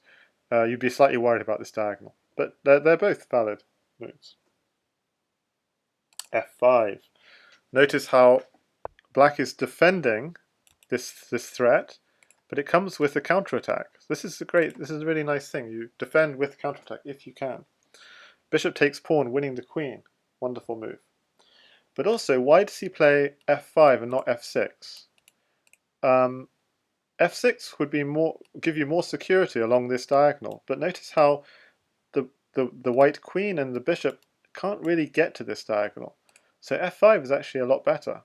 you'd be slightly worried about this diagonal. But they're both valid moves. f5. Notice how black is defending this threat, but it comes with a counterattack. This is a really nice thing. You defend with counterattack if you can. Bishop takes pawn, winning the queen. Wonderful move. But also, why does he play f5 and not f6? F6 would give you more security along this diagonal, but notice how the white queen and the bishop can't really get to this diagonal. So f5 is actually a lot better.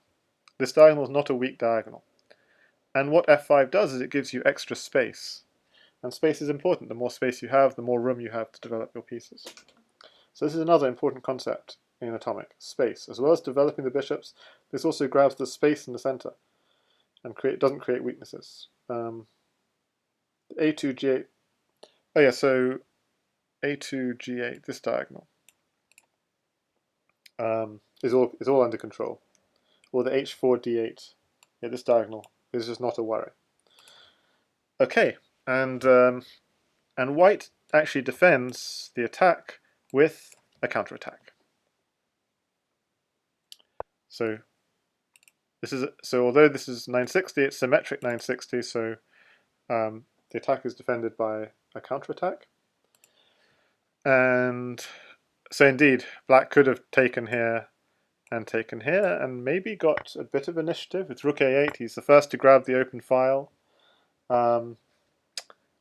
This diagonal is not a weak diagonal. And what f5 does is it gives you extra space. And space is important. The more space you have, the more room you have to develop your pieces. So this is another important concept in atomic space. As well as developing the bishops, this also grabs the space in the center and doesn't create weaknesses. A2, G8. Oh yeah, so A2, G8, this diagonal is all under control. Or the H4, D8, yeah, this diagonal is just not a worry. Okay, and white actually defends the attack with a counterattack. So although this is 960, it's symmetric 960, so the attack is defended by a counterattack. And so indeed, black could have taken here, and maybe got a bit of initiative. It's rook a8, he's the first to grab the open file.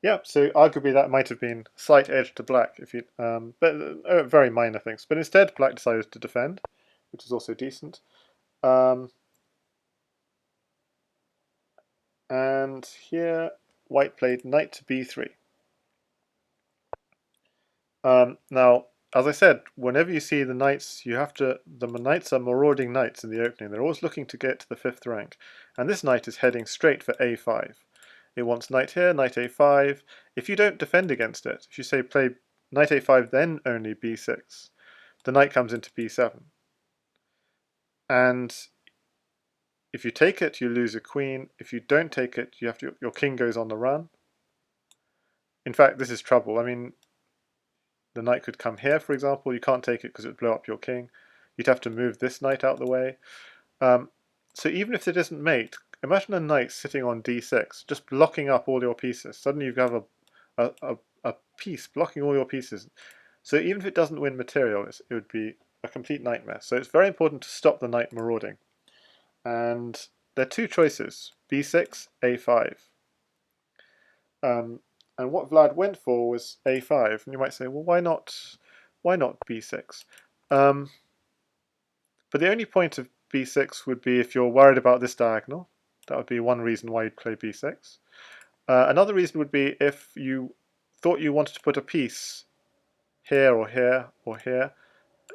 Yeah, so arguably that might have been slight edge to black, if you, but very minor things. But instead, black decided to defend, which is also decent. And here, white played knight to b3. Now, as I said, whenever you see the knights, the knights are marauding knights in the opening. They're always looking to get to the 5th rank. And this knight is heading straight for a5. It wants knight here, knight a5. If you don't defend against it, if you say play knight a5, then only b6, the knight comes into b7. And if you take it, you lose a queen. If you don't take it, you have to, your king goes on the run. In fact, this is trouble. I mean, the knight could come here, for example. You can't take it because it would blow up your king. You'd have to move this knight out of the way. So even if it isn't mate, imagine a knight sitting on d6, just blocking up all your pieces. Suddenly you have a piece blocking all your pieces. So even if it doesn't win material, it would be a complete nightmare. So it's very important to stop the knight marauding. And there are two choices, b6, a5. And what Vlad went for was a5. And you might say, well, why not b6? But the only point of b6 would be if you're worried about this diagonal. That would be one reason why you'd play b6. Another reason would be if you thought you wanted to put a piece here or here or here,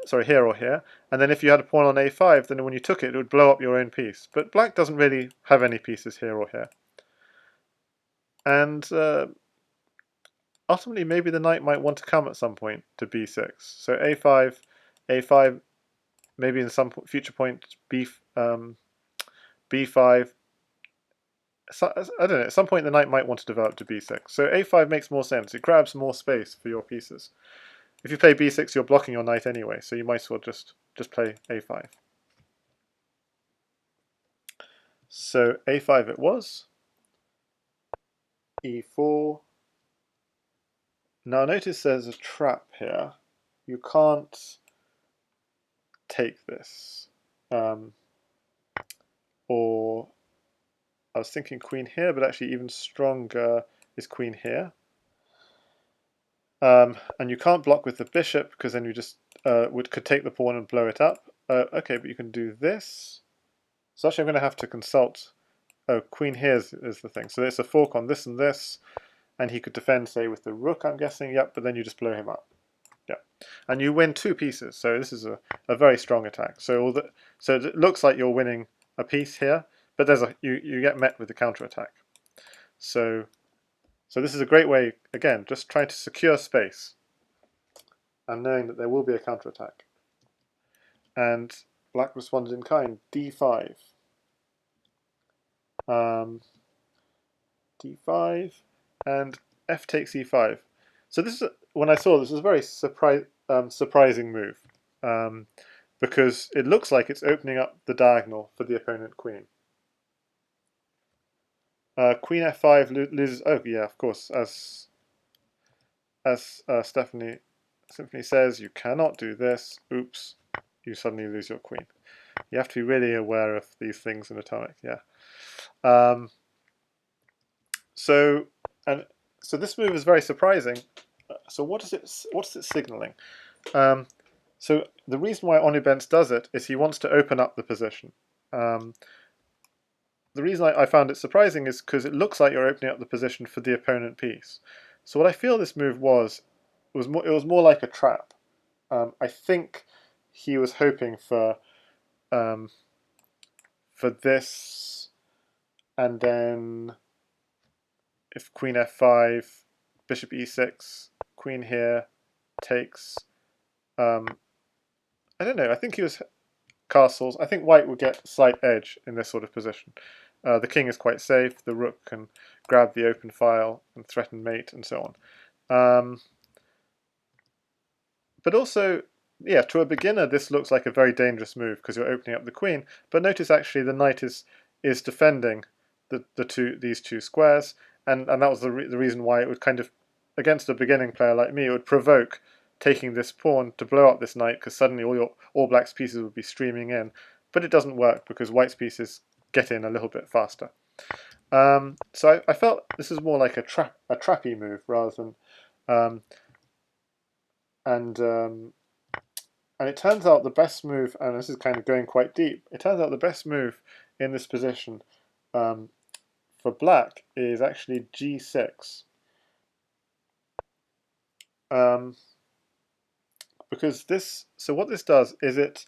sorry, here or here, and then if you had a pawn on a5, then when you took it, it would blow up your own piece. But black doesn't really have any pieces here or here. And ultimately, maybe the knight might want to come at some point to b6. So a5, a5, maybe in some future point, b5. So, I don't know, at some point the knight might want to develop to b6. So a5 makes more sense. It grabs more space for your pieces. If you play b6, you're blocking your knight anyway, so you might as well just play a5. So a5 it was. e4. Now notice there's a trap here. You can't take this. Or I was thinking queen here, but actually even stronger is queen here. And you can't block with the bishop because then you just could take the pawn and blow it up. Okay, but you can do this. So actually I'm going to have to consult. Oh, queen here is the thing. So there's a fork on this and this, and he could defend, say, with the rook, I'm guessing. Yep, but then you just blow him up. Yeah, and you win 2 pieces. So this is a very strong attack. So it looks like you're winning a piece here, but there's you get met with the counterattack. So this is a great way, again, just trying to secure space and knowing that there will be a counterattack. And black responded in kind, d5. d5 and f takes e5. So this is, when I saw this, was a very surprising move because it looks like it's opening up the diagonal for the opponent queen. Queen f5 loses. Oh yeah, of course. As Symphony says, you cannot do this. Oops, you suddenly lose your queen. You have to be really aware of these things in atomic. Yeah. So this move is very surprising. So what's it signaling? So the reason why onubense does it is he wants to open up the position. The reason I found it surprising is because it looks like you're opening up the position for the opponent piece. So what I feel this move was more like a trap. I think he was hoping for this, and then if queen f5, bishop e6, queen here takes. I don't know. I think he was castles. I think white would get slight edge in this sort of position. The king is quite safe. The rook can grab the open file and threaten mate and so on. But also, yeah, to a beginner, this looks like a very dangerous move because you're opening up the queen. But notice actually the knight is defending these two squares, and that was the reason why it would kind of, against a beginning player like me, it would provoke taking this pawn to blow up this knight because suddenly all black's pieces would be streaming in. But it doesn't work because white's pieces get in a little bit faster. So I felt this is more like a trappy move rather than and it turns out the best move, and this is kind of going quite deep, it turns out the best move in this position for black is actually g6. Because so what this does is it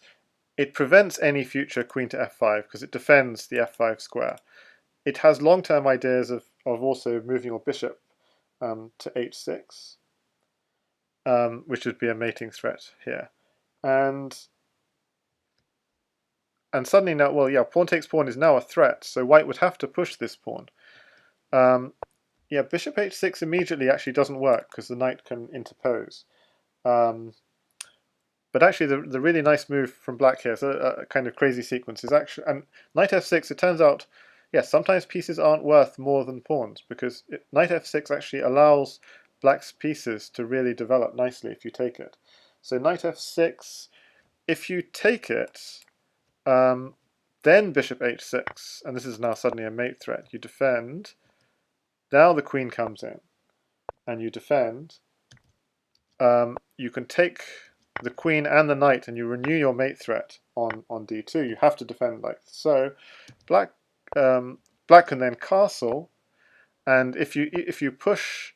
prevents any future queen to f5 because it defends the f5 square. It has long-term ideas of also moving your bishop to h6, which would be a mating threat here. And suddenly now, well, yeah, pawn takes pawn is now a threat, so white would have to push this pawn. Yeah, bishop h6 immediately actually doesn't work because the knight can interpose. But actually, the really nice move from black here, so a kind of crazy sequence, is actually, and knight f6, it turns out, yes, sometimes pieces aren't worth more than pawns, because knight f6 actually allows black's pieces to really develop nicely if you take it. So knight f6, if you take it, then bishop h6, and this is now suddenly a mate threat. You defend, now the queen comes in, and you defend. You can take the queen and the knight, and you renew your mate threat on d2. You have to defend like so. Black can then castle, and if you push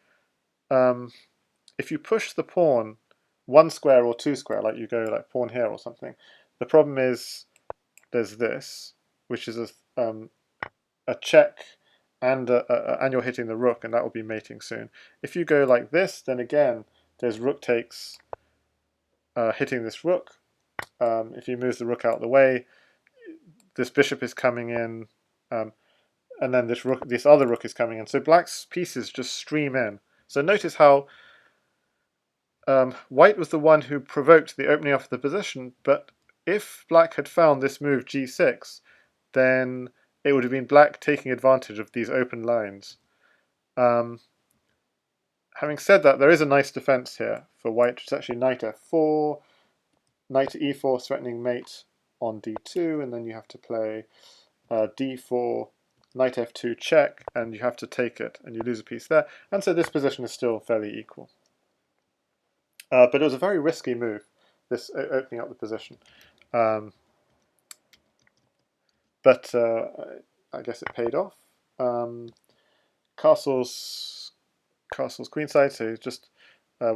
the pawn one square or two square, like you go like pawn here or something, the problem is there's this, which is a check, and you're hitting the rook, and that will be mating soon. If you go like this, then again there's rook takes, hitting this rook. If you move the rook out of the way, this bishop is coming in, and then this other rook is coming in. So black's pieces just stream in. So notice how white was the one who provoked the opening up of the position, but if black had found this move g6, then it would have been black taking advantage of these open lines. Having said that, there is a nice defense here for white, which is actually knight f4, knight to e4 threatening mate on d2, and then you have to play d4, knight f2 check, and you have to take it, and you lose a piece there. And so this position is still fairly equal. But it was a very risky move, this opening up the position. But I guess it paid off. Castle's queenside, so just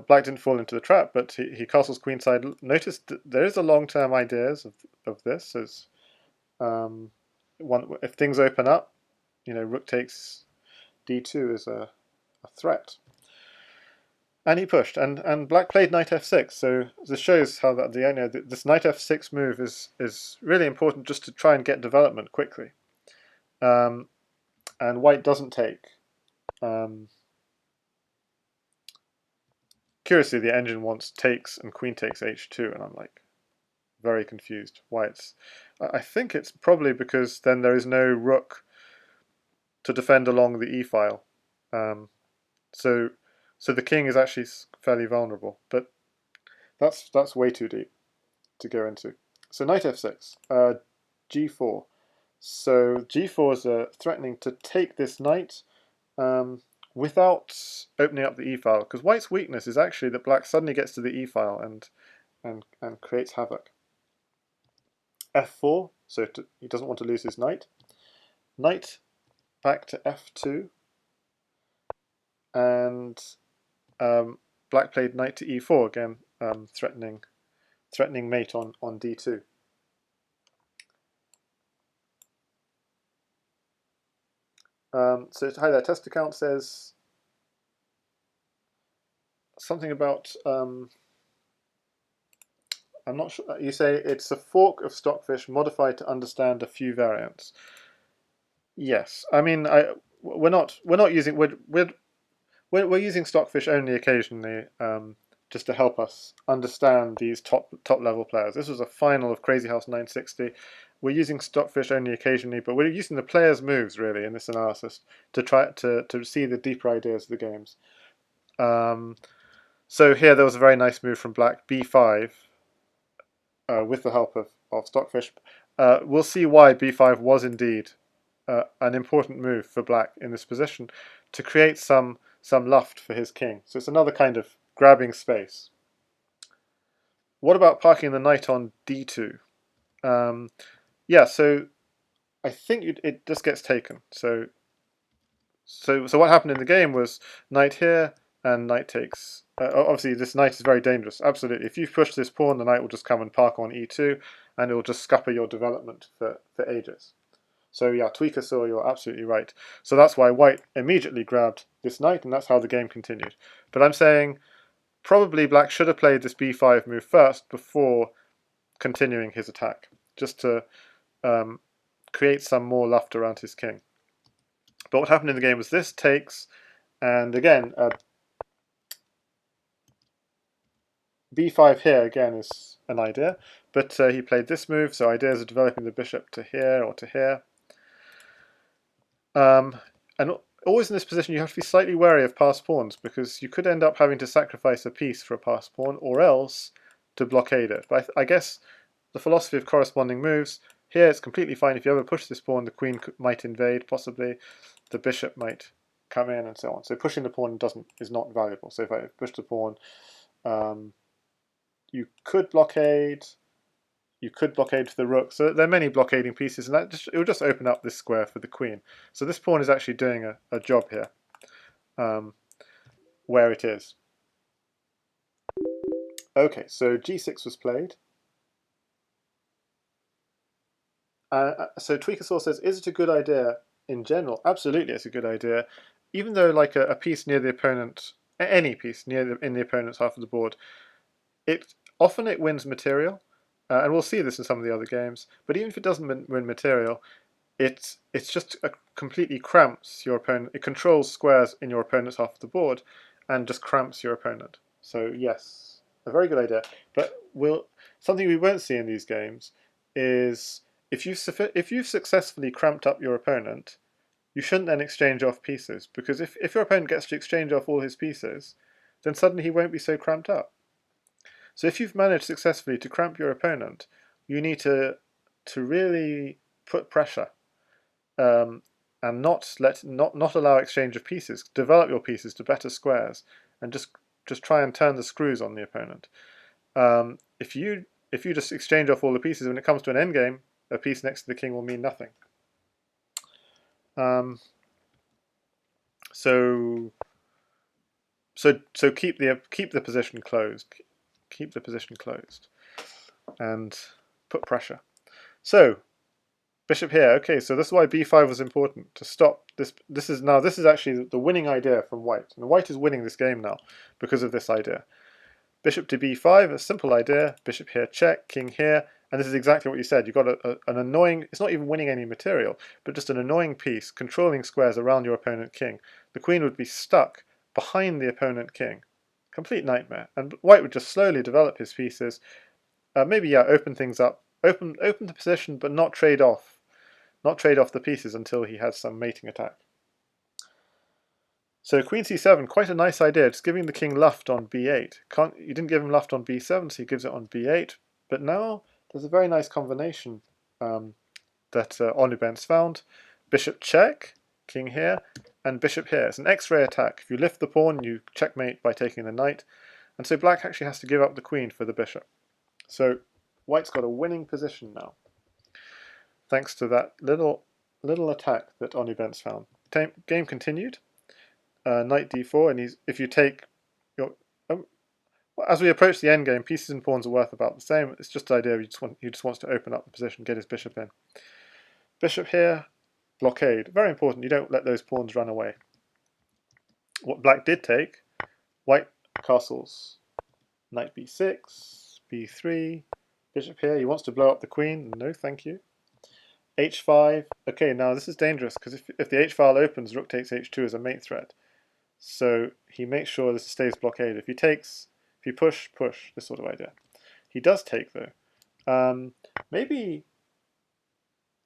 black didn't fall into the trap, but he castles queenside. Notice there is a long-term ideas of this as if things open up, rook takes d2 is a threat. And he pushed, and black played knight f6. So this shows how this knight f6 move is really important just to try and get development quickly. And white doesn't take. Curiously, the engine wants takes and queen takes h2, and I'm like very confused why it's. I think it's probably because then there is no rook to defend along the e-file. So the king is actually fairly vulnerable, but that's way too deep to go into. So knight f6, g4. So g4 is threatening to take this knight without opening up the e-file, because white's weakness is actually that black suddenly gets to the e-file and creates havoc. f4, so he doesn't want to lose his knight. Knight back to f2, and black played knight to e4 again, threatening threatening mate on d2. So hi there, test account says something about, I'm not sure, you say it's a fork of Stockfish modified to understand a few variants. Yes, I mean, we're not using, we're using Stockfish only occasionally, just to help us understand these top level players. This was a final of Crazy House 960. We're using Stockfish only occasionally, but we're using the players' moves really in this analysis to try to see the deeper ideas of the games. So here there was a very nice move from Black, b5, with the help of Stockfish. We'll see why b5 was indeed an important move for Black in this position to create some luft for his king. So it's another kind of grabbing space. What about parking the knight on d2? Yeah, so I think it just gets taken. So what happened in the game was knight here and knight takes. Obviously, this knight is very dangerous. Absolutely, if you push this pawn, the knight will just come and park on e2, and it will just scupper your development for ages. So yeah, Tweaker saw, you're absolutely right. So that's why White immediately grabbed this knight, and that's how the game continued. But I'm saying probably Black should have played this b5 move first before continuing his attack, just to create some more luft around his king. But what happened in the game was this takes, and again, b5 here again is an idea, but he played this move, so ideas of developing the bishop to here or to here. And always in this position you have to be slightly wary of passed pawns, because you could end up having to sacrifice a piece for a passed pawn, or else to blockade it. But I guess the philosophy of corresponding moves, here it's completely fine. If you ever push this pawn, the queen might invade, possibly. The bishop might come in, and so on. So pushing the pawn is not valuable. So if I push the pawn, you could blockade. You could blockade for the rook. So there are many blockading pieces, and it will just open up this square for the queen. So this pawn is actually doing a job here, where it is. Okay, so g6 was played. So Tweakasaur says, is it a good idea in general? Absolutely, it's a good idea. Even though like a piece near the opponent, any piece in the opponent's half of the board, often it wins material, and we'll see this in some of the other games. But even if it doesn't win material, it's just completely cramps your opponent. It controls squares in your opponent's half of the board, and just cramps your opponent. So yes, a very good idea. But something we won't see in these games is if you've successfully cramped up your opponent, you shouldn't then exchange off pieces, because if your opponent gets to exchange off all his pieces, then suddenly he won't be so cramped up. So if you've managed successfully to cramp your opponent, you need to really put pressure, and not allow exchange of pieces. Develop your pieces to better squares, and just try and turn the screws on the opponent. If you just exchange off all the pieces, when it comes to an endgame, a piece next to the king will mean nothing. So keep the position closed. Keep the position closed, and put pressure. So bishop here. Okay, so this is why b5 was important, to stop this. This is actually the winning idea from White, and White is winning this game now because of this idea. Bishop to b5, a simple idea. Bishop here, check. King here, and this is exactly what you said. You've got an annoying. It's not even winning any material, but just an annoying piece controlling squares around your opponent king. The queen would be stuck behind the opponent king. Complete nightmare. And White would just slowly develop his pieces. Maybe open things up, open the position, but not trade off the pieces until he has some mating attack. So queen c7, quite a nice idea. It's giving the king luft on b8. You didn't give him luft on b7, so he gives it on b8. But now there's a very nice combination that onubense found. Bishop check, king here, and bishop here. It's an X-ray attack. If you lift the pawn, you checkmate by taking the knight. And so black actually has to give up the queen for the bishop. So White's got a winning position now, thanks to that little attack that onubense found. Game continued. Knight d4, and if you take your As we approach the endgame, pieces and pawns are worth about the same. It's just the idea of he just wants to open up the position, get his bishop in. Bishop here, blockade. Very important, you don't let those pawns run away. What black did take, white castles. Knight b6, b3, bishop here. He wants to blow up the queen. No, thank you. h5. Okay, now this is dangerous because if the h-file opens, rook takes h2 as a mate threat. So he makes sure this stays blockaded. If you push, this sort of idea. He does take though. Maybe,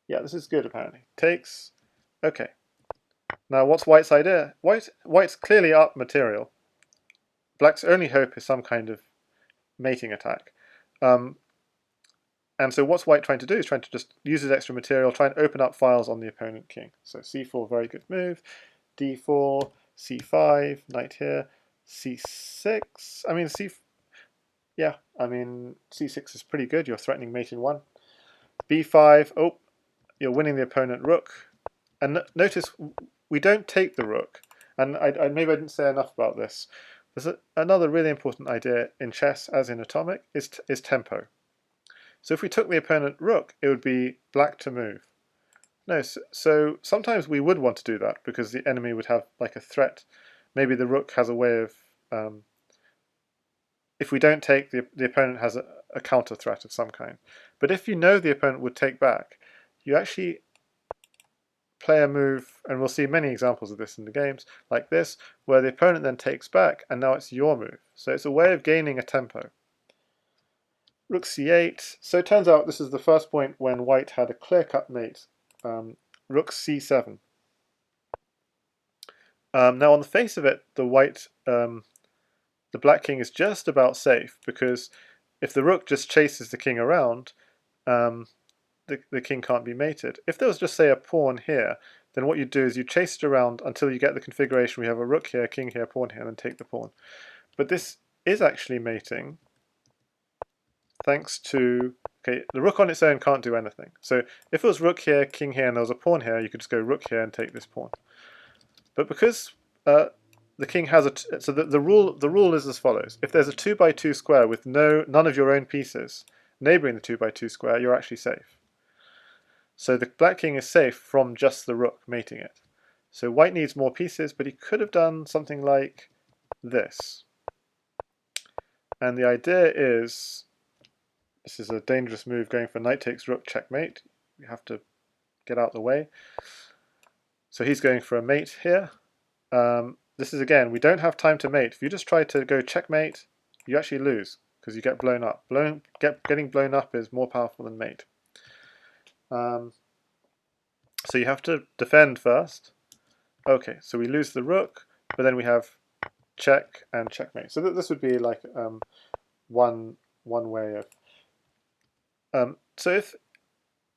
yeah, this is good apparently. Takes, okay. Now what's white's idea? White's clearly up material. Black's only hope is some kind of mating attack. And so what's white trying to do is trying to just use his extra material, try and open up files on the opponent king. So c4, very good move. d4, c5, knight here, c6. I mean, c6 is pretty good. You're threatening mate in one. b5, oh, you're winning the opponent rook. And notice we don't take the rook. And maybe I didn't say enough about this. There's another really important idea in chess, as in atomic, is tempo. So if we took the opponent rook, it would be black to move. No, so sometimes we would want to do that because the enemy would have like a threat. Maybe the rook has a way of, if we don't take, the opponent has a counter threat of some kind. But if you know the opponent would take back, you actually play a move, and we'll see many examples of this in the games, like this, where the opponent then takes back, and now it's your move. So it's a way of gaining a tempo. Rook c8. So it turns out this is the first point when white had a clear-cut mate. Rook c7. Now on the face of it, the black king is just about safe because if the rook just chases the king around, the king can't be mated. If there was just say a pawn here, then what you do is you chase it around until you get the configuration. We have a rook here, king here, pawn here, and then take the pawn. But this is actually mating. Thanks to, okay, the rook on its own can't do anything. So if it was rook here, king here, and there was a pawn here, you could just go rook here and take this pawn. But because the king has so the rule is as follows: if there's a 2x2 square with none of your own pieces neighboring the 2x2 square, you're actually safe. So the black king is safe from just the rook mating it. So white needs more pieces, but he could have done something like this. And the idea is, this is a dangerous move going for knight takes rook checkmate. You have to get out the way. So he's going for a mate here. This is, again, we don't have time to mate. If you just try to go checkmate, you actually lose because you get blown up. Getting blown up is more powerful than mate. So you have to defend first. Okay, so we lose the rook, but then we have check and checkmate. So this would be like one way of. So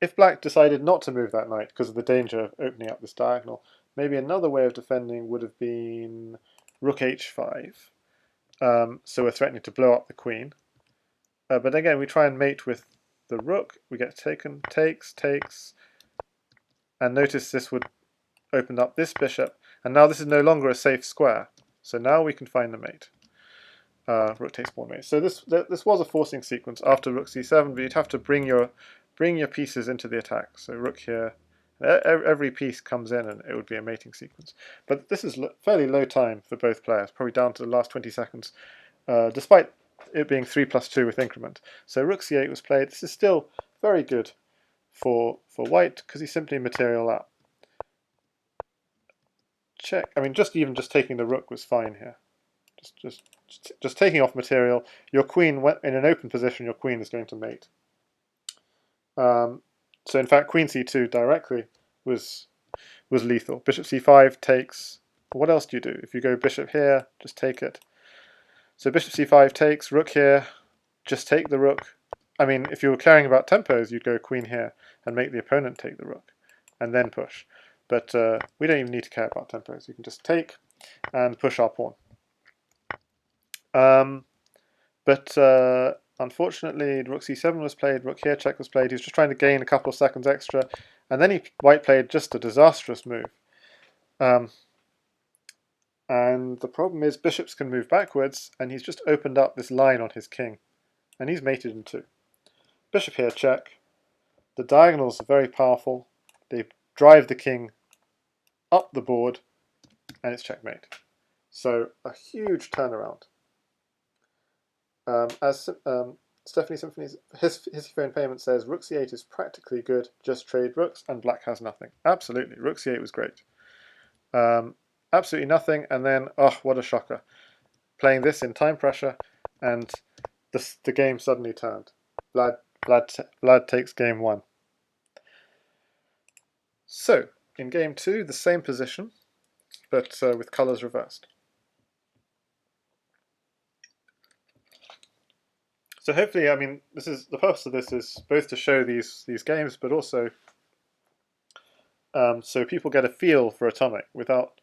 if black decided not to move that knight because of the danger of opening up this diagonal, maybe another way of defending would have been rook h5. So we're threatening to blow up the queen. But again, we try and mate with the rook. We get taken, takes, and notice this would open up this bishop. And now this is no longer a safe square. So now we can find the mate. Rook takes pawn mate. So this was a forcing sequence after rook c7, but you'd have to bring your pieces into the attack. So rook here, every piece comes in and it would be a mating sequence. But this is fairly low time for both players, probably down to the last 20 seconds, despite it being 3+2 with increment. So rook c8 was played. This is still very good for white because he's simply material up. Check. I mean, just taking the rook was fine here. Just taking off material. Your queen, in an open position, your queen is going to mate. So in fact, queen c2 directly was lethal. Bishop c5 takes. What else do you do? If you go bishop here, just take it. So bishop c5 takes, rook here, just take the rook. I mean, if you were caring about tempos, you'd go queen here and make the opponent take the rook, and then push. But we don't even need to care about tempos. You can just take and push our pawn. But unfortunately, rook c7 was played, rook here check was played. He was just trying to gain a couple of seconds extra, and then white played just a disastrous move. And the problem is bishops can move backwards, and he's just opened up this line on his king, and he's mated in two. Bishop here, check. The diagonals are very powerful. They drive the king up the board, and it's checkmate. So a huge turnaround. As Stephanie Symphony's his phone payment says, Rook c8 is practically good, just trade rooks, and black has nothing. Absolutely, Rook c8 was great. Absolutely nothing, and then, oh, what a shocker. Playing this in time pressure, and the game suddenly turned. Vlad takes game 1. So, in game 2, the same position, but with colours reversed. So hopefully, I mean, this is the purpose of this is both to show these games, but also so people get a feel for Atomic without,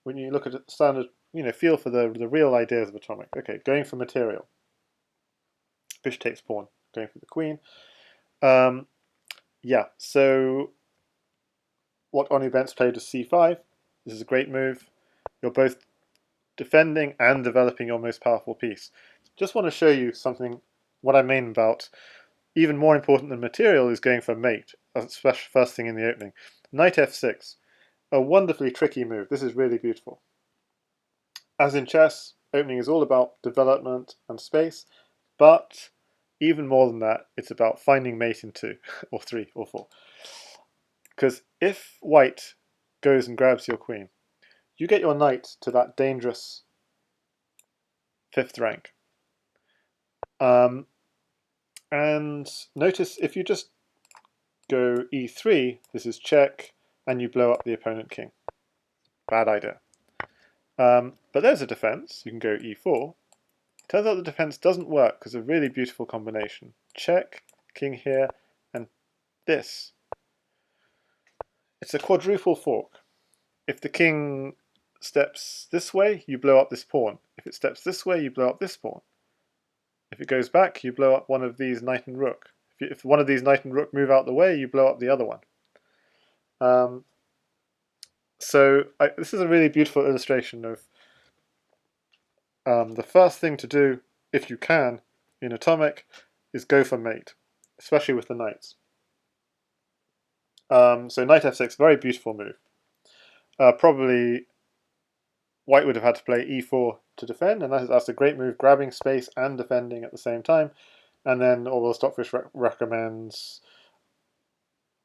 when you look at standard, feel for the real ideas of Atomic. Okay, going for material. Bishop takes pawn, going for the queen. Yeah, so what onubense played was c5. This is a great move. You're both defending and developing your most powerful piece. Just want to show you something, what I mean about even more important than material is going for mate, especially first thing in the opening. Knight f6, a wonderfully tricky move. This is really beautiful. As in chess, opening is all about development and space, but even more than that, it's about finding mate in 2, or 3, or 4. Because if white goes and grabs your queen, you get your knight to that dangerous 5th rank. And notice if you just go e3, this is check, and you blow up the opponent king. Bad idea. But there's a defense. You can go e4. Turns out the defense doesn't work because of a really beautiful combination. Check, king here, and this. It's a quadruple fork. If the king steps this way, you blow up this pawn. If it steps this way, you blow up this pawn. If it goes back, you blow up one of these knight and rook. If one of these knight and rook move out the way, you blow up the other one. This is a really beautiful illustration of the first thing to do, if you can, in Atomic, is go for mate, especially with the knights. So knight f6, very beautiful move. Probably white would have had to play e4 to defend, and that's a great move, grabbing space and defending at the same time. And then, although Stockfish recommends,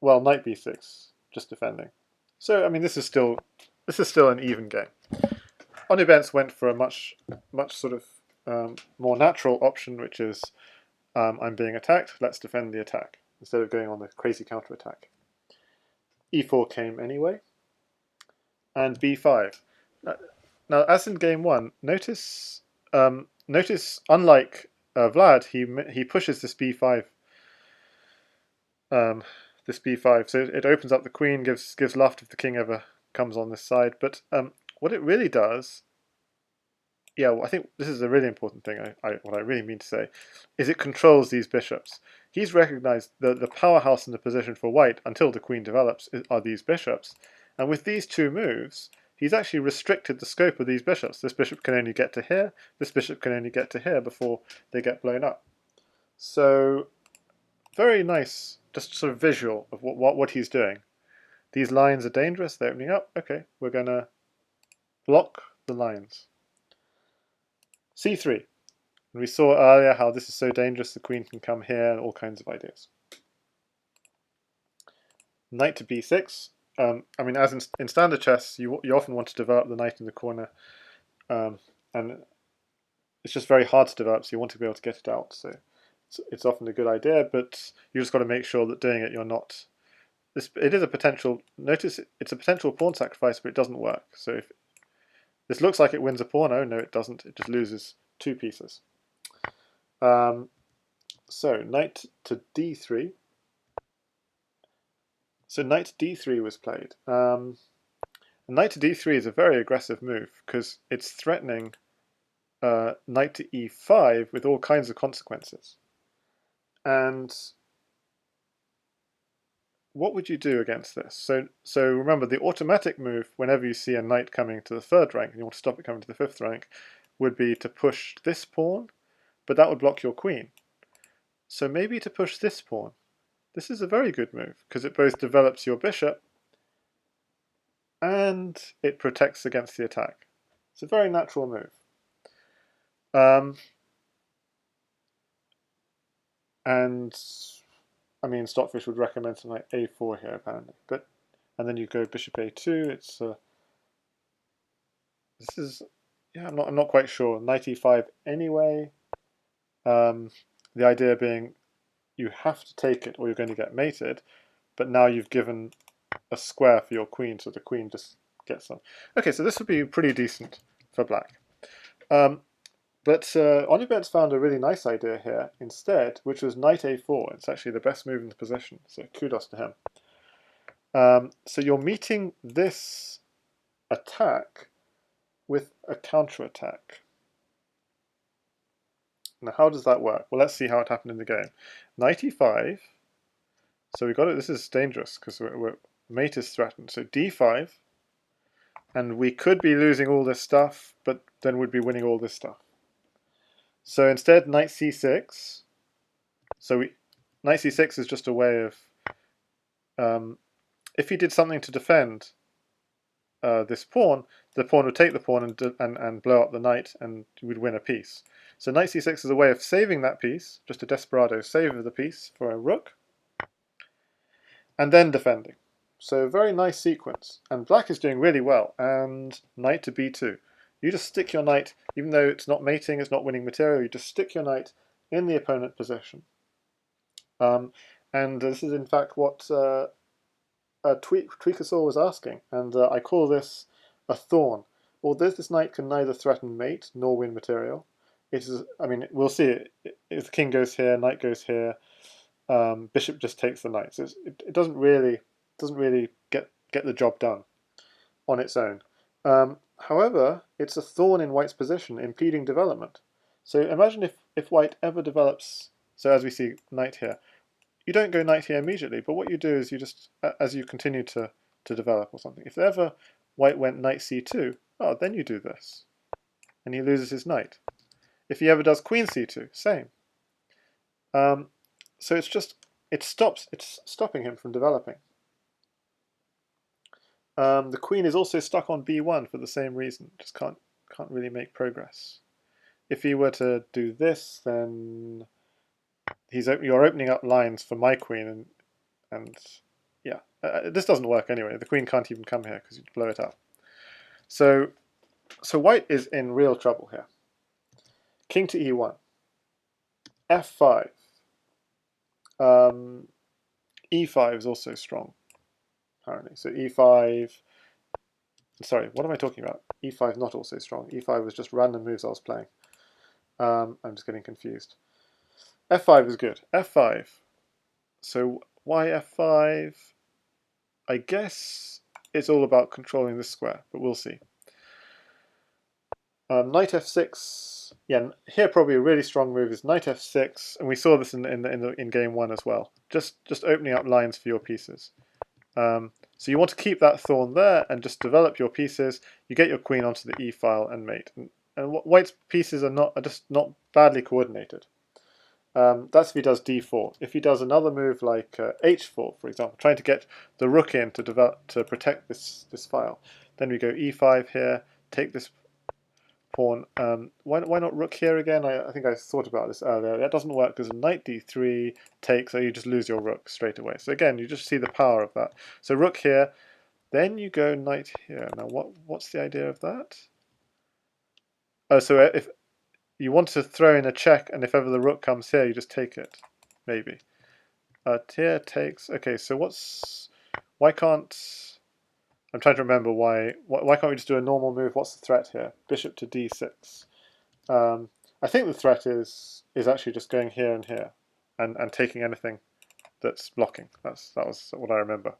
well, knight b6, just defending. So I mean, this is still an even game. onubense went for a much sort of more natural option, which is I'm being attacked, let's defend the attack, instead of going on the crazy counterattack. e4 came anyway, and b5. Now, as in game 1, notice unlike Vlad, he pushes this b5. This b5, so it opens up the queen, gives luft if the king ever comes on this side. But what it really does, yeah, well, I think this is a really important thing. What I really mean to say is it controls these bishops. He's recognized the powerhouse in the position for white until the queen develops are these bishops, and with these two moves, he's actually restricted the scope of these bishops. This bishop can only get to here. This bishop can only get to here before they get blown up. So very nice, just sort of visual of what he's doing. These lines are dangerous. They're opening up. Okay, we're going to block the lines. c3. And we saw earlier how this is so dangerous. The queen can come here and all kinds of ideas. Knight to b6. I mean, as in standard chess, you often want to develop the knight in the corner, and it's just very hard to develop, so you want to be able to get it out. So it's often a good idea, but you just got to make sure that doing it, you're not. It is a potential. Notice it's a potential pawn sacrifice, but it doesn't work. So if this looks like it wins a pawn, oh no, it doesn't. It just loses 2 pieces. So knight to d3. So knight to d3 was played. Knight to d3 is a very aggressive move because it's threatening knight to e5 with all kinds of consequences. And what would you do against this? So remember, the automatic move, whenever you see a knight coming to the 3rd rank and you want to stop it coming to the 5th rank, would be to push this pawn, but that would block your queen. So maybe to push this pawn. This is a very good move, because it both develops your bishop and it protects against the attack. It's a very natural move. And I mean, Stockfish would recommend something like a4 here, apparently. And then you go bishop a2. It's this is, yeah, I'm not quite sure. Knight e5 anyway. The idea being you have to take it or you're going to get mated, but now you've given a square for your queen, so the queen just gets some. Okay, so this would be pretty decent for black. But onubense found a really nice idea here instead, which was knight a4. It's actually the best move in the position, so kudos to him. So you're meeting this attack with a counterattack. Now, how does that work? Well, let's see how it happened in the game. Knight e5. So we got it. This is dangerous because mate is threatened. So d5, and we could be losing all this stuff, but then we'd be winning all this stuff. So instead, knight c6. So knight c6 is just a way of, if he did something to defend this pawn, the pawn would take the pawn and blow up the knight, and we'd win a piece. So knight c6 is a way of saving that piece, just a desperado save of the piece for a rook, and then defending. So very nice sequence, and black is doing really well. And knight to b2. You just stick your knight, even though it's not mating, it's not winning material, you just stick your knight in the opponent position. And this is in fact what Tweakasaur was asking, and I call this a thorn. Although this knight can neither threaten mate nor win material, it is. I mean, we'll see it. If the king goes here, knight goes here, bishop just takes the knight. So it doesn't really get the job done on its own. However, it's a thorn in white's position, impeding development. So imagine if white ever develops. So as we see knight here, you don't go knight here immediately, but what you do is you just, as you continue to develop or something, if ever white went knight c2, oh, then you do this, and he loses his knight. If he ever does queen c2, same. So it's stopping him from developing. The queen is also stuck on b1 for the same reason, just can't really make progress. If he were to do this, then you're opening up lines for my queen, and yeah, this doesn't work anyway. The queen can't even come here because you'd blow it up. So white is in real trouble here. King to e1, f5. E5 is also strong, apparently. So e5. Sorry, what am I talking about? E5 is not also strong. E5 was just random moves I was playing. I'm just getting confused. F5 is good. F5. So why F5? I guess it's all about controlling this square, but we'll see. Knight F6. Yeah, here probably a really strong move is Knight F6, and we saw this in game one as well. Just opening up lines for your pieces. So you want to keep that thorn there and just develop your pieces. You get your queen onto the e file and mate. And white's pieces are just not badly coordinated. That's if he does d4. If he does another move like h4, for example, trying to get the rook in to protect this file, then we go e5 here, take this pawn. Why not rook here again? I think I thought about this earlier. That doesn't work because knight d3 takes, so you just lose your rook straight away. So again, you just see the power of that. So rook here, then you go knight here. Now what's the idea of that? Oh, so if you want to throw in a check, and if ever the rook comes here, you just take it, maybe. Here takes. Okay, so why can't? I'm trying to remember why can't we just do a normal move? What's the threat here? Bishop to d6. I think the threat is actually just going here and here, and taking anything that's blocking. That was what I remember.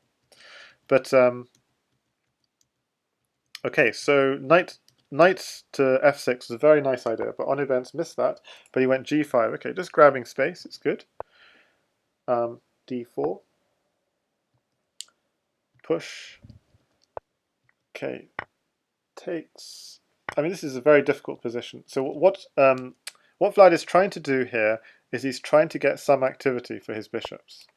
But okay, so knight to f6 was a very nice idea, but onubense missed that. But he went g5. Okay, just grabbing space. It's good. D4. push, okay, takes. I mean, this is a very difficult position. So what Vlad is trying to do here is he's trying to get some activity for his bishops,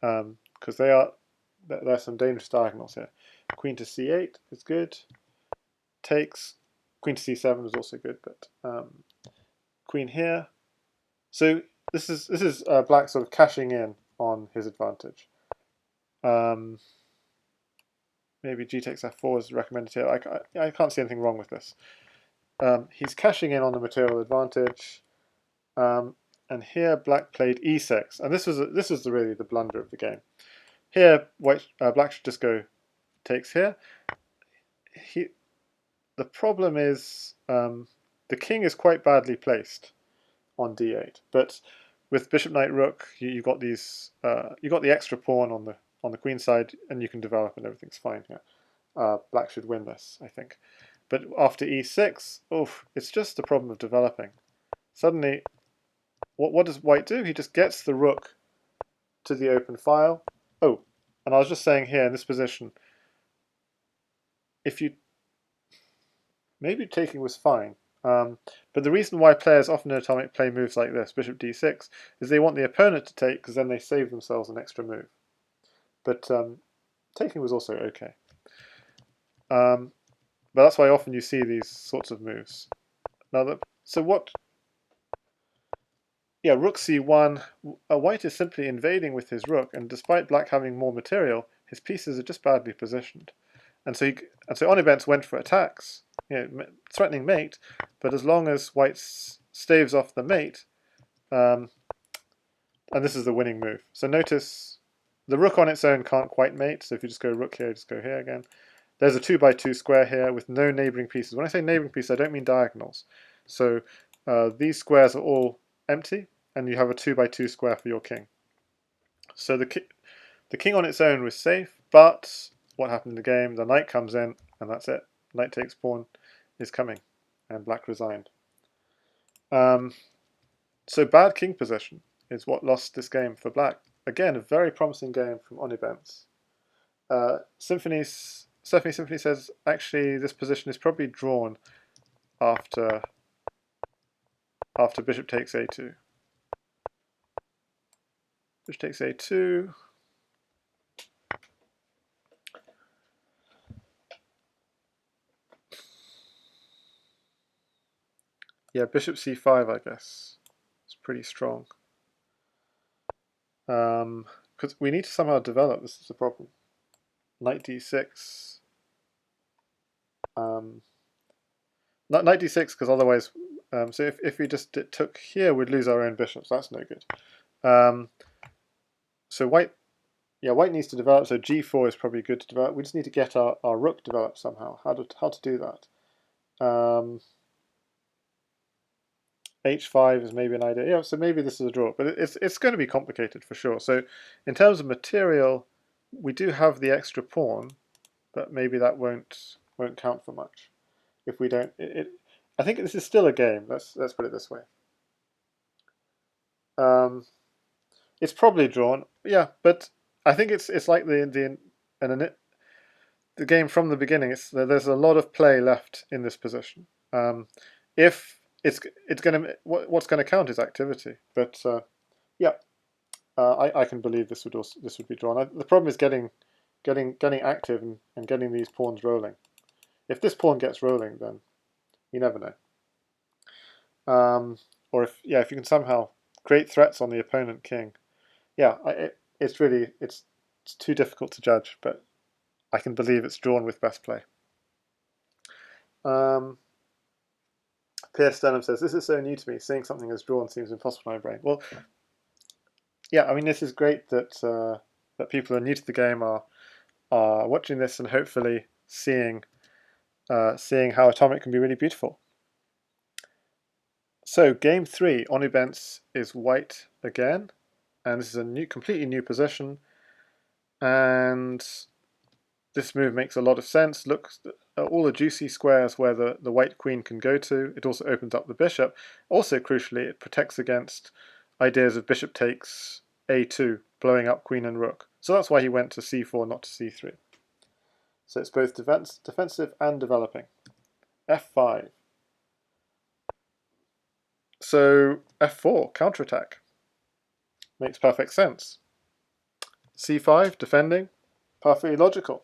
because there's some dangerous diagonals here. Queen to c8 is good. Takes. Queen to c7 is also good, but queen here. So this is black sort of cashing in on his advantage. Maybe g takes f4 is recommended here. I can't see anything wrong with this. He's cashing in on the material advantage, and here black played e6, and this was really the blunder of the game. Here black should just go takes here. The problem is the king is quite badly placed on d8, but with bishop knight rook you got these you got the extra pawn on the queen side, and you can develop and everything's fine here. Black should win this, I think. But after e6, it's just a problem of developing. Suddenly, what does white do? He just gets the rook to the open file. Oh, and I was just saying here in this position, maybe taking was fine. But the reason why players often in atomic play moves like this, bishop d6, is they want the opponent to take because then they save themselves an extra move. But taking was also okay. But that's why often you see these sorts of moves. Now, rook c1. White is simply invading with his rook, and despite black having more material, his pieces are just badly positioned. And so onubense went for attacks, threatening mate. But as long as white staves off the mate, and this is the winning move. So notice the rook on its own can't quite mate. So if you just go rook here, just go here again. There's a 2x2 square here with no neighbouring pieces. When I say neighbouring pieces, I don't mean diagonals. So these squares are all empty, and you have a 2x2 square for your king. So the king on its own was safe, but what happened in the game? The knight comes in, and that's it. Knight takes pawn is coming, and black resigned. So bad king position is what lost this game for black. Again, a very promising game from onubense. Stephanie Symphony says, actually, this position is probably drawn after bishop takes a2. Bishop takes a2. Yeah, bishop c5, I guess. It's pretty strong. Because we need to somehow develop, this is the problem. Knight d6. Knight d6, because otherwise, so if we just took here, we'd lose our own bishops. That's no good. So white needs to develop. So g4 is probably good to develop. We just need to get our rook developed somehow. How to do that? h5 is maybe an idea. Yeah, so maybe this is a draw, but it's going to be complicated for sure. So in terms of material, we do have the extra pawn, but maybe that won't count for much if we don't. I think this is still a game. Let's put it this way. It's probably drawn, yeah, but I think it's like the game from the beginning. There's a lot of play left in this position. If it's going to what's going to count is activity, but I can believe this would be drawn. The problem is getting active and getting these pawns rolling. If this pawn gets rolling, then you never know. Or if you can somehow create threats on the opponent king. Yeah, it's too difficult to judge, but I can believe it's drawn with best play. Pierre Sternum says, this is so new to me. Seeing something as drawn seems impossible in my brain. Well, yeah, I mean, this is great that people who are new to the game are watching this and hopefully seeing how atomic can be really beautiful. So game 3, onubense is white again, and this is a completely new position, and this move makes a lot of sense. Look at all the juicy squares where the white queen can go to. It also opens up the bishop. Also, crucially, it protects against ideas of bishop takes a2, blowing up queen and rook. So that's why he went to c4, not to c3. So it's both defensive and developing. f5. So f4, counterattack. Makes perfect sense. c5, defending. Perfectly logical.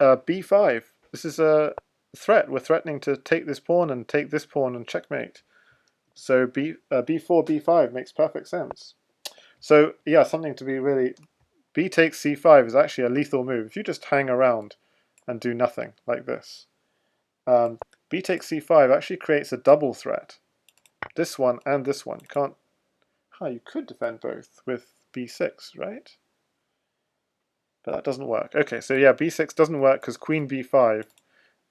b5. This is a threat. We're threatening to take this pawn and take this pawn and checkmate. So b4, b5 makes perfect sense. So yeah, something to be really... b takes c5 is actually a lethal move. If you just hang around and do nothing like this. B takes c5 actually creates a double threat. This one and this one. You can't... you could defend both with b6, right? But that doesn't work. Okay, so yeah, b6 doesn't work because queen b5,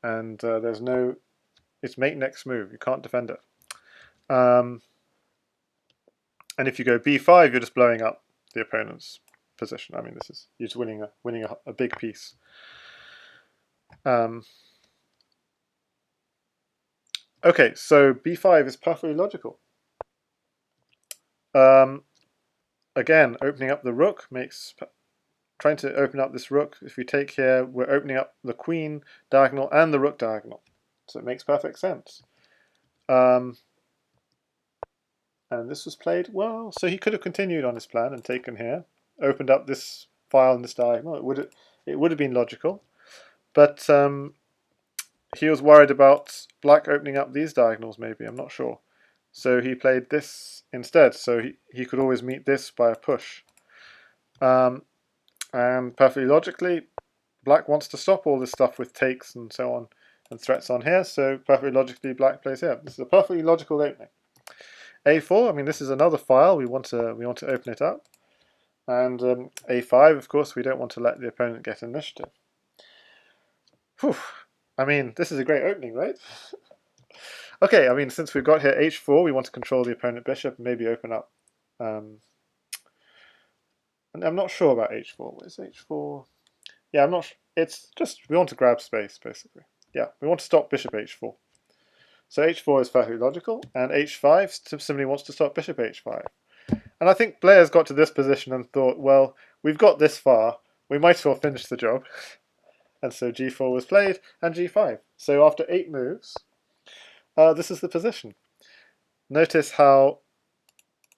and there's no... It's mate next move. You can't defend it. And if you go b5, you're just blowing up the opponent's position. I mean, this is... You're just winning a big piece. Okay, so b5 is perfectly logical. Again, opening up the rook makes... Trying to open up this rook, if we take here, we're opening up the queen diagonal and the rook diagonal. So it makes perfect sense. And this was played well. So he could have continued on his plan and taken here, opened up this file in this diagonal. It would have been logical. But he was worried about black opening up these diagonals, maybe, I'm not sure. So he played this instead, so he could always meet this by a push. And perfectly logically, black wants to stop all this stuff with takes and so on, and threats on here, so perfectly logically black plays here. This is a perfectly logical opening. a4, I mean, this is another file, we want to open it up. And a5, of course, we don't want to let the opponent get initiative. Whew. I mean, this is a great opening, right? Okay, I mean, since we've got here h4, we want to control the opponent bishop and maybe open up. And I'm not sure about h4. What is h4? Yeah, I'm not sure. It's just, we want to grab space, basically. Yeah, we want to stop bishop h4. So h4 is perfectly logical, and h5 simply wants to stop bishop h5. And I think Blair's got to this position and thought, well, we've got this far, we might as well finish the job. And so g4 was played, and g5. So after 8 moves, this is the position. Notice how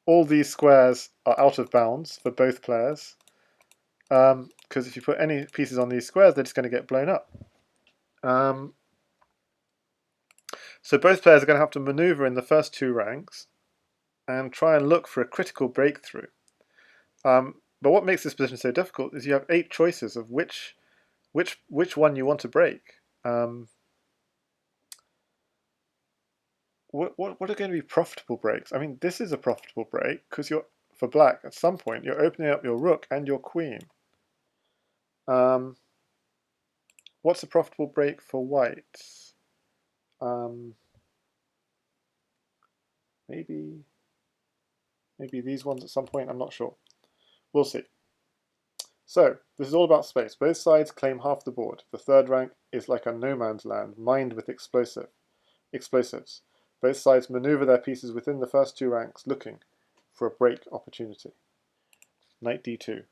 all these squares are out of bounds for both players, because if you put any pieces on these squares, they're just going to get blown up. So both players are going to have to maneuver in the first 2 ranks and try and look for a critical breakthrough. But what makes this position so difficult is you have 8 choices of which one you want to break. What are going to be profitable breaks? I mean, this is a profitable break because for black, at some point, you're opening up your rook and your queen. What's a profitable break for white? Maybe these ones at some point, I'm not sure. We'll see. So, this is all about space. Both sides claim half the board. The third rank is like a no man's land, mined with explosives. Both sides maneuver their pieces within the first 2 ranks, looking for a break opportunity. Knight d2. I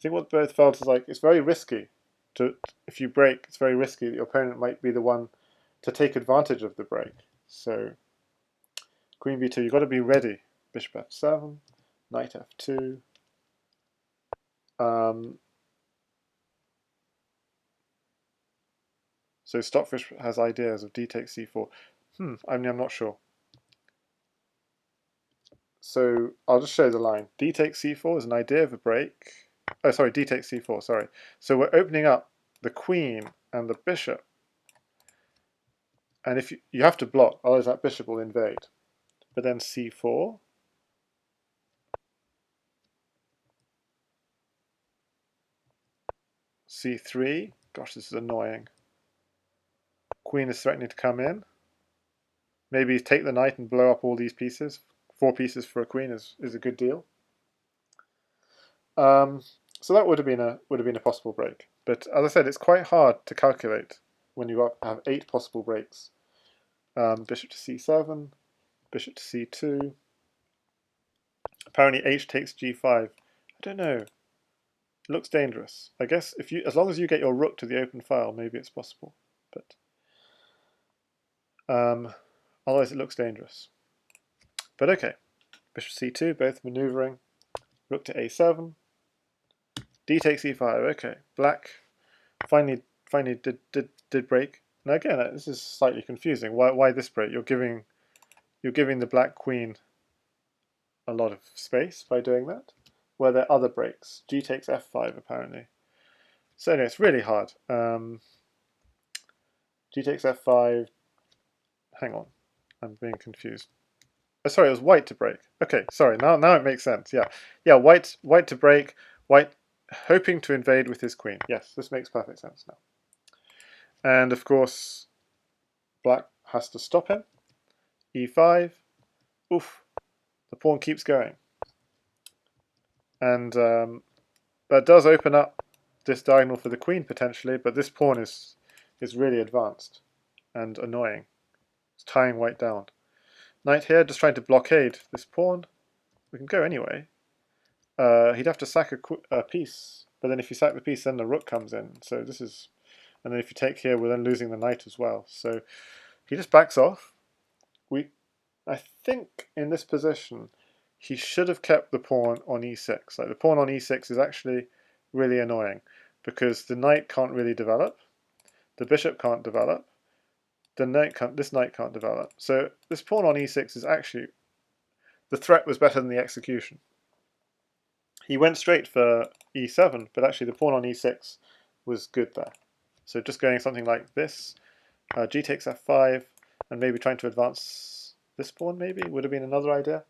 think what both felt is like, it's very risky. If you break, it's very risky that your opponent might be the one to take advantage of the break. So, queen b2, you've got to be ready. Bishop f7, knight f2. So Stockfish has ideas of d takes c4. I mean, I'm not sure. So I'll just show the line. D takes c4 is an idea of a break. Oh, sorry, d takes c4, sorry. So we're opening up the queen and the bishop. And if you have to block, otherwise that bishop will invade. But then c4. c3. Gosh, this is annoying. Queen is threatening to come in. Maybe take the knight and blow up all these pieces. 4 pieces for a queen is a good deal. So that would have been a possible break. But as I said, it's quite hard to calculate when you have 8 possible breaks. Bishop to c7, bishop to c2. Apparently h takes g5. I don't know. It looks dangerous. I guess if you, as long as you get your rook to the open file, maybe it's possible. But otherwise, it looks dangerous. But okay, bishop c2, both maneuvering. Rook to a7. D takes e5. Okay, black finally did break. Now again, this is slightly confusing. Why this break? You're giving the black queen a lot of space by doing that. Were there other breaks? G takes f5 apparently. So anyway, it's really hard. G takes f5. Hang on, I'm being confused. Oh, sorry, it was white to break. Okay, sorry. Now it makes sense. Yeah. White to break. White hoping to invade with his queen. Yes, this makes perfect sense now. And of course, black has to stop him. E5. Oof. The pawn keeps going. And that does open up this diagonal for the queen potentially, but this pawn is really advanced and annoying. It's tying white down. Knight here, just trying to blockade this pawn. We can go anyway. He'd have to sack a piece, but then if you sack the piece, then the rook comes in. So this is, and then if you take here, we're then losing the knight as well. So he just backs off. I think in this position, he should have kept the pawn on e6. Like the pawn on e6 is actually really annoying because the knight can't really develop, the bishop can't develop, this knight can't develop. So this pawn on e6 is actually, the threat was better than the execution. He went straight for e7, but actually the pawn on e6 was good there. So just going something like this, g takes f5, and maybe trying to advance this pawn maybe would have been another idea.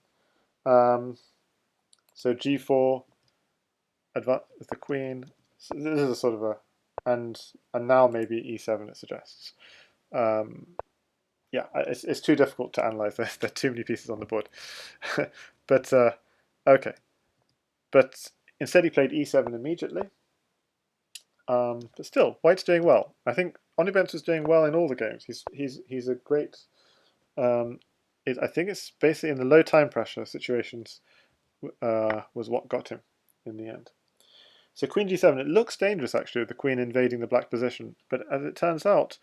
So g4, advance with the queen. So this is a sort of a, and now maybe e7 it suggests. Yeah, it's too difficult to analyze. There are too many pieces on the board. But okay. But instead he played e7 immediately. But still, white's doing well. I think onubense is doing well in all the games. He's a great. I think it's basically in the low time pressure situations was what got him in the end. So queen g7. It looks dangerous actually with the queen invading the black position, but as it turns out,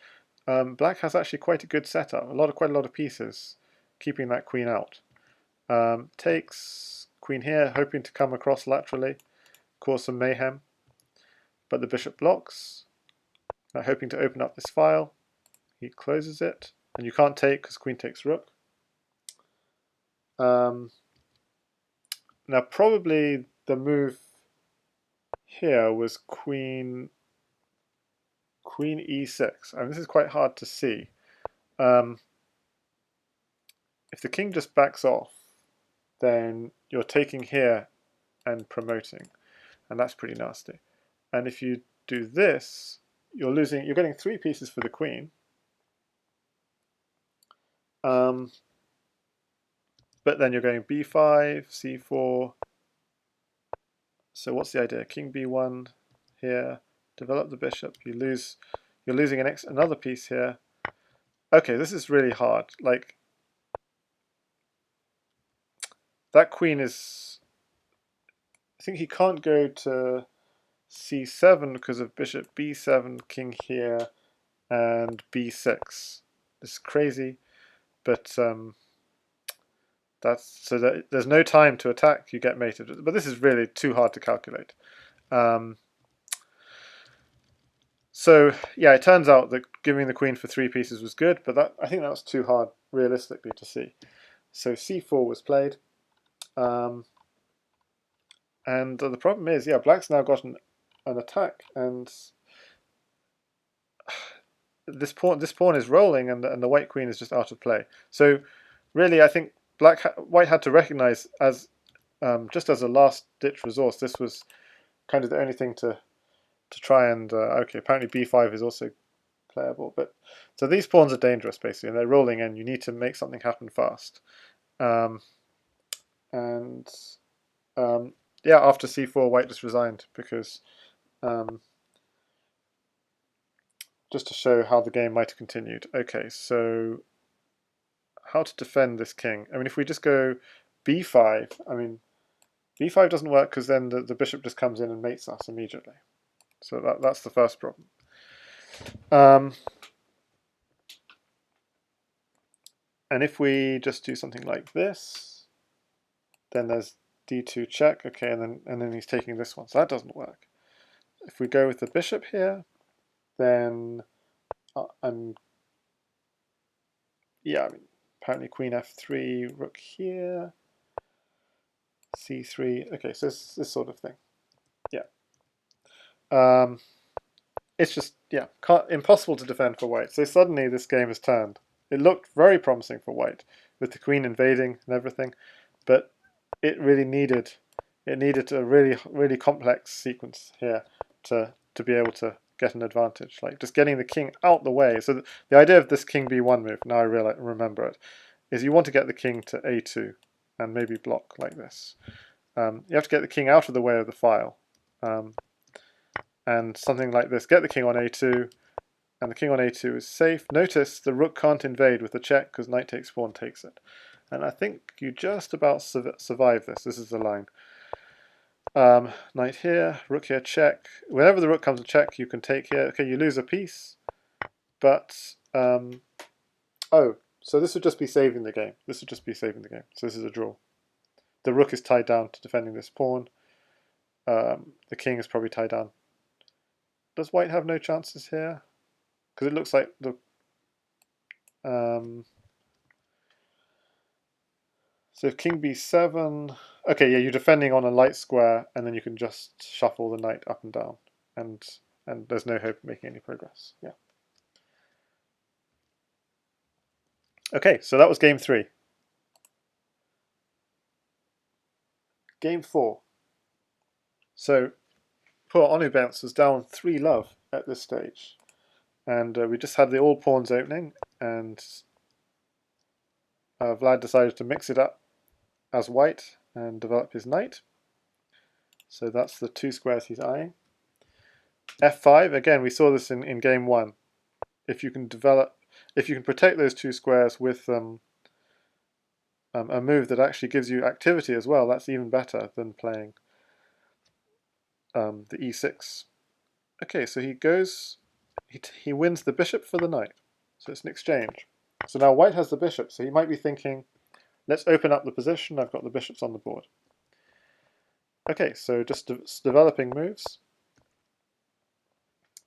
black has actually quite a good setup. Quite a lot of pieces, keeping that queen out. Takes queen here, hoping to come across laterally, cause some mayhem. But the bishop blocks, hoping to open up this file. He closes it, and you can't take because queen takes rook. Now probably the move here was queen e6. I mean, this is quite hard to see. If the king just backs off, then you're taking here and promoting, and that's pretty nasty. And if you do this, you're getting 3 pieces for the queen. But then you're going b5, c4. So what's the idea? King b1 here, develop the bishop. You're losing another piece here. Okay, this is really hard. Like that queen is. I think he can't go to c7 because of bishop b7, king here, and b6. This is crazy, but there's no time to attack. You get mated, but this is really too hard to calculate. So yeah, it turns out that giving the queen for 3 pieces was good, but I think that was too hard realistically to see. So c4 was played, and the problem is, yeah, black's now got an attack, and this pawn is rolling, and the white queen is just out of play. So really, I think white had to recognize as just as a last-ditch resource, this was kind of the only thing to try and okay. Apparently, b5 is also playable, but so these pawns are dangerous basically, and they're rolling, and you need to make something happen fast. Yeah, after c4, white just resigned because just to show how the game might have continued. Okay, so how to defend this king? I mean, if we just go b5, I mean, b5 doesn't work because then the bishop just comes in and mates us immediately. So that's the first problem. And if we just do something like this, then there's d2 check, okay, and then he's taking this one, so that doesn't work. If we go with the bishop here, then apparently queen f3, rook here, c3. Okay, so this sort of thing. Yeah. It's just, yeah, impossible to defend for white. So suddenly this game has turned. It looked very promising for white, with the queen invading and everything, but it needed a really complex sequence here to be able to get an advantage. Like just getting the king out the way. So the idea of this king b1 move, now I remember it, is you want to get the king to a2 and maybe block like this. You have to get the king out of the way of the file. And something like this, get the king on a2, and the king on a2 is safe. Notice the rook can't invade with the check because knight takes pawn takes it. And I think you just about survive this. This is the line. Knight here, rook here, check. Whenever the rook comes to check, you can take here. Okay, you lose a piece, but oh, so this would just be saving the game. This would just be saving the game. So this is a draw. The rook is tied down to defending this pawn. The king is probably tied down. Does white have no chances here? Because it looks like the so king b7. Okay, yeah, you're defending on a light square, and then you can just shuffle the knight up and down, and there's no hope of making any progress. Yeah. Okay, so that was game 3. Game 4. So poor onubense was down 3-love at this stage, and we just had the all pawns opening, and Vlad decided to mix it up as white and develop his knight. So that's the 2 squares he's eyeing. f5, again, we saw this in game 1. If you can protect those 2 squares with a move that actually gives you activity as well, that's even better than playing the e6. Okay, so he wins the bishop for the knight. So it's an exchange. So now white has the bishop, so he might be thinking, let's open up the position, I've got the bishops on the board. Okay, so just developing moves.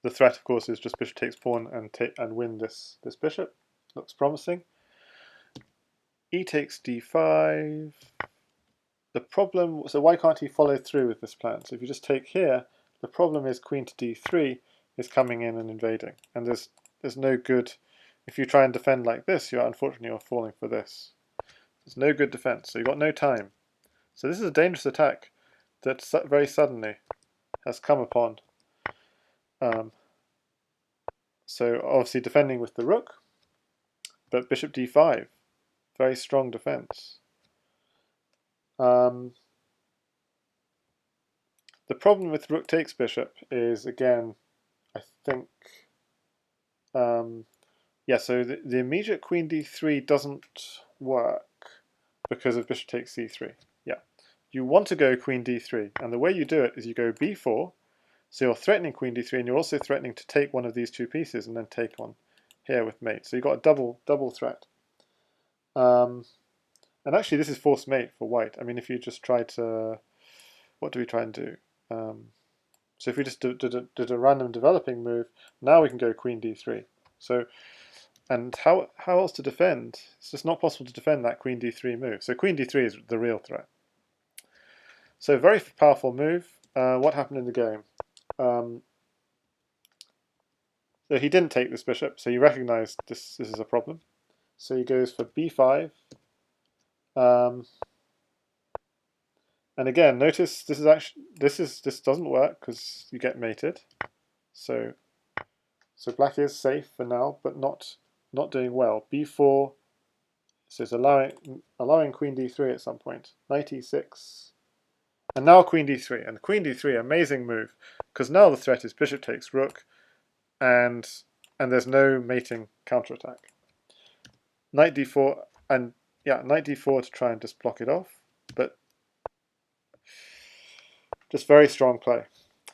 The threat, of course, is just bishop takes pawn and win this bishop. Looks promising. E takes d5. The problem, so why can't he follow through with this plan? So if you just take here, the problem is queen to d3 is coming in and invading, and there's no good. If you try and defend like this, unfortunately you're falling for this. There's no good defense, so you've got no time. So this is a dangerous attack that very suddenly has come upon. So obviously defending with the rook, but bishop d5, very strong defense. The problem with rook takes bishop is, again, I think, yeah, so the immediate queen d3 doesn't work because of bishop takes c3. Yeah, you want to go queen d3, and the way you do it is you go b4, so you're threatening queen d3, and you're also threatening to take one of these 2 pieces and then take on here with mate. So you've got a double threat. And actually this is forced mate for white. I mean, if you just try to, what do we try and do? So if we just did a random developing move, now we can go queen d3. So, and how else to defend? It's just not possible to defend that queen d3 move. So queen d3 is the real threat. So very powerful move. What happened in the game? So he didn't take this bishop, so he recognized this is a problem. So he goes for b5. And again, notice this doesn't work because you get mated. So black is safe for now, but not doing well. b4, so it's allowing queen d3 at some point. Knight e6, and now queen d3. And queen d3, amazing move, because now the threat is bishop takes rook, and there's no mating counterattack. Knight d4, and yeah, knight d4 to try and just block it off, but Just very strong play.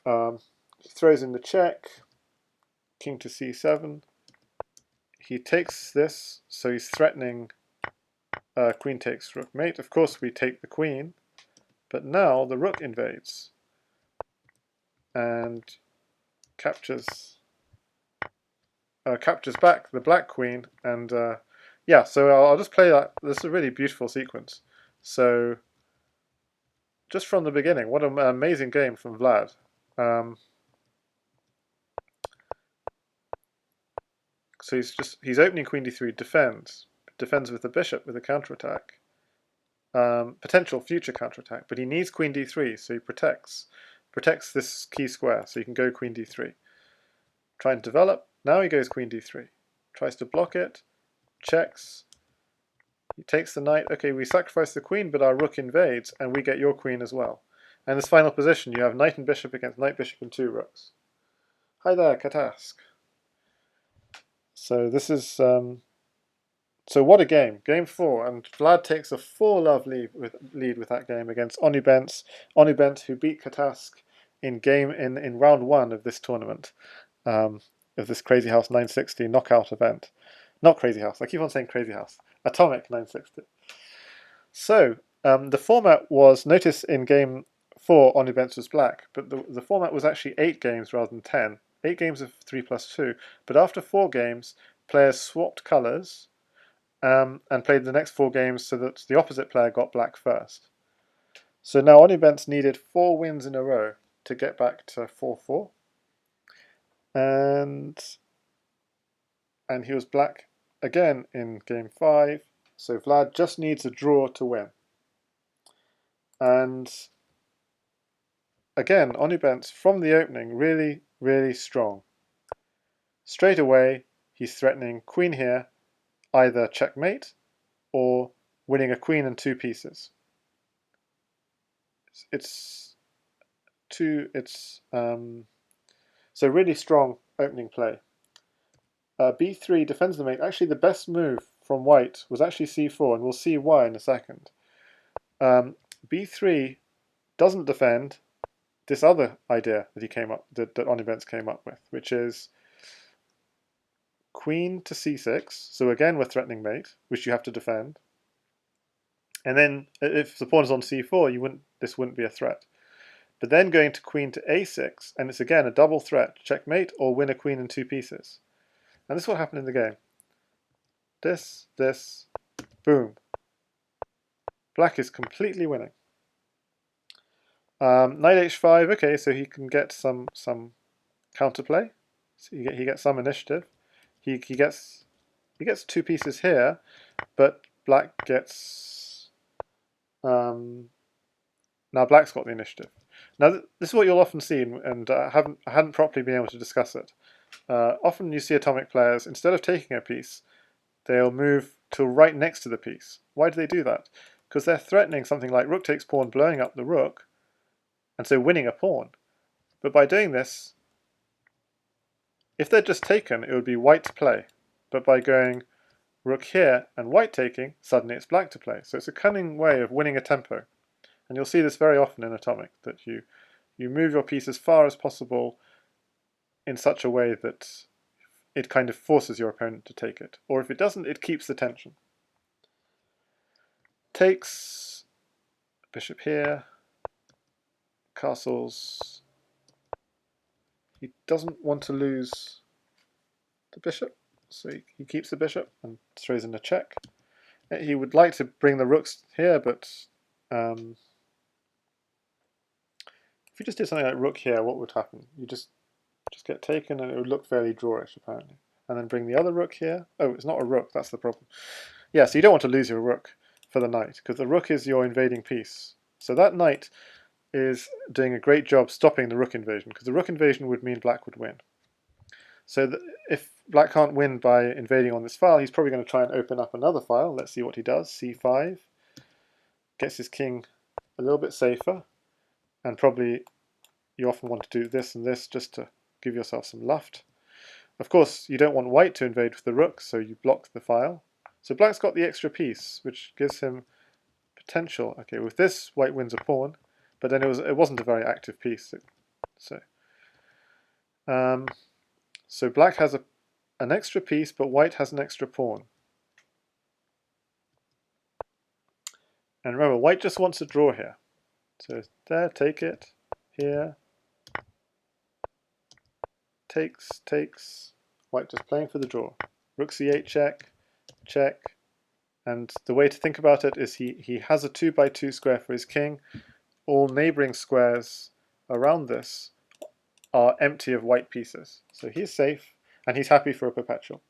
He throws in the check, king to c7. He takes this, so he's threatening queen takes rook mate. Of course we take the queen, but now the rook invades and captures back the black queen, and yeah, so I'll just play that. This is a really beautiful sequence. So just from the beginning, what an amazing game from Vlad. So he's opening queen d3, defends with the bishop with a counterattack, potential future counterattack, but he needs queen d3, so he protects this key square, so he can go queen d3. Trying to develop, now he goes queen d3, tries to block it, checks, he takes the knight. Okay, we sacrifice the queen, but our rook invades, and we get your queen as well. And this final position, you have knight and bishop against knight, bishop, and two rooks. Hi there, Katask. So this is so what a game, game 4, and Vlad takes a 4-love lead with that game against onubense, who beat Katask in round 1 of this tournament, of this Crazy House 960 knockout event. Not Crazy House, I keep on saying Crazy House. Atomic 960. So the format was, notice in game 4 onubense was black, but the format was actually 8 games rather than 10. 8 games of 3+2, but after 4 games, players swapped colours and played the next 4 games so that the opposite player got black first. So now onubense needed 4 wins in a row to get back to 4-4, and he was black again in game 5. So Vlad just needs a draw to win. And again, onubense from the opening really, really strong. Straight away, he's threatening queen here, either checkmate or winning a queen and 2 pieces. So really strong opening play. b3 defends the mate. Actually, the best move from white was actually c4, and we'll see why in a second. b3 doesn't defend this other idea that onubense came up with, which is queen to c6. So again, we're threatening mate, which you have to defend. And then if the pawn is on c4, this wouldn't be a threat. But then going to queen to a6, and it's again a double threat: checkmate or win a queen in 2 pieces. And this is what happened in the game. This, boom. Black is completely winning. Knight h5. Okay, so he can get some counterplay. So he gets some initiative. He gets 2 pieces here, but black gets. Now black's got the initiative. Now this is what you'll often see, and I hadn't properly been able to discuss it. Often you see atomic players, instead of taking a piece, they'll move to right next to the piece. Why do they do that? Because they're threatening something like rook takes pawn, blowing up the rook, and so winning a pawn. But by doing this, if they'd just taken, it would be white to play. But by going rook here and white taking, suddenly it's black to play. So it's a cunning way of winning a tempo. And you'll see this very often in atomic, that you move your piece as far as possible in such a way that it kind of forces your opponent to take it. Or if it doesn't, it keeps the tension. Takes, bishop here, castles. He doesn't want to lose the bishop, so he keeps the bishop and throws in a check. He would like to bring the rooks here, but if you just did something like rook here, what would happen? You just get taken, and it would look fairly drawish, apparently. And then bring the other rook here. Oh, it's not a rook, that's the problem. Yeah, so you don't want to lose your rook for the knight, because the rook is your invading piece. So that knight is doing a great job stopping the rook invasion, because the rook invasion would mean black would win. So if black can't win by invading on this file, he's probably going to try and open up another file. Let's see what he does. c5. Gets his king a little bit safer, and probably you often want to do this and this just to give yourself some luft. Of course, you don't want white to invade with the rook, so you block the file. So black's got the extra piece, which gives him potential. Okay, with this, white wins a pawn, but then it wasn't a very active piece. So black has an extra piece, but white has an extra pawn. And remember, white just wants a draw here. So there, take it. Here. Takes. White just playing for the draw. Rook c8 check, check. And the way to think about it is he has a 2x2 square for his king. All neighboring squares around this are empty of white pieces. So he's safe, and he's happy for a perpetual.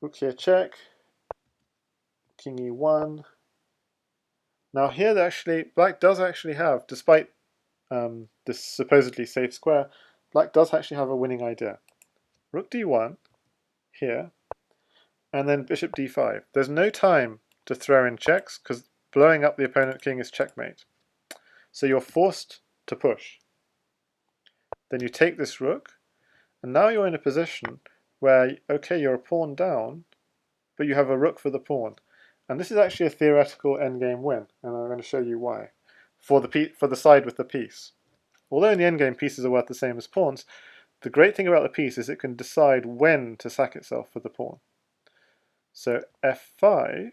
Rook here check. King e1. Now here, actually, black does actually have, despite this supposedly safe square, black does actually have a winning idea. Rook d1 here, and then bishop d5. There's no time to throw in checks, because blowing up the opponent king is checkmate. So you're forced to push. Then you take this rook, and now you're in a position where, okay, you're a pawn down, but you have a rook for the pawn. And this is actually a theoretical endgame win, and I'm going to show you why. For the side with the piece. Although in the endgame pieces are worth the same as pawns, the great thing about the piece is it can decide when to sack itself for the pawn. So f5,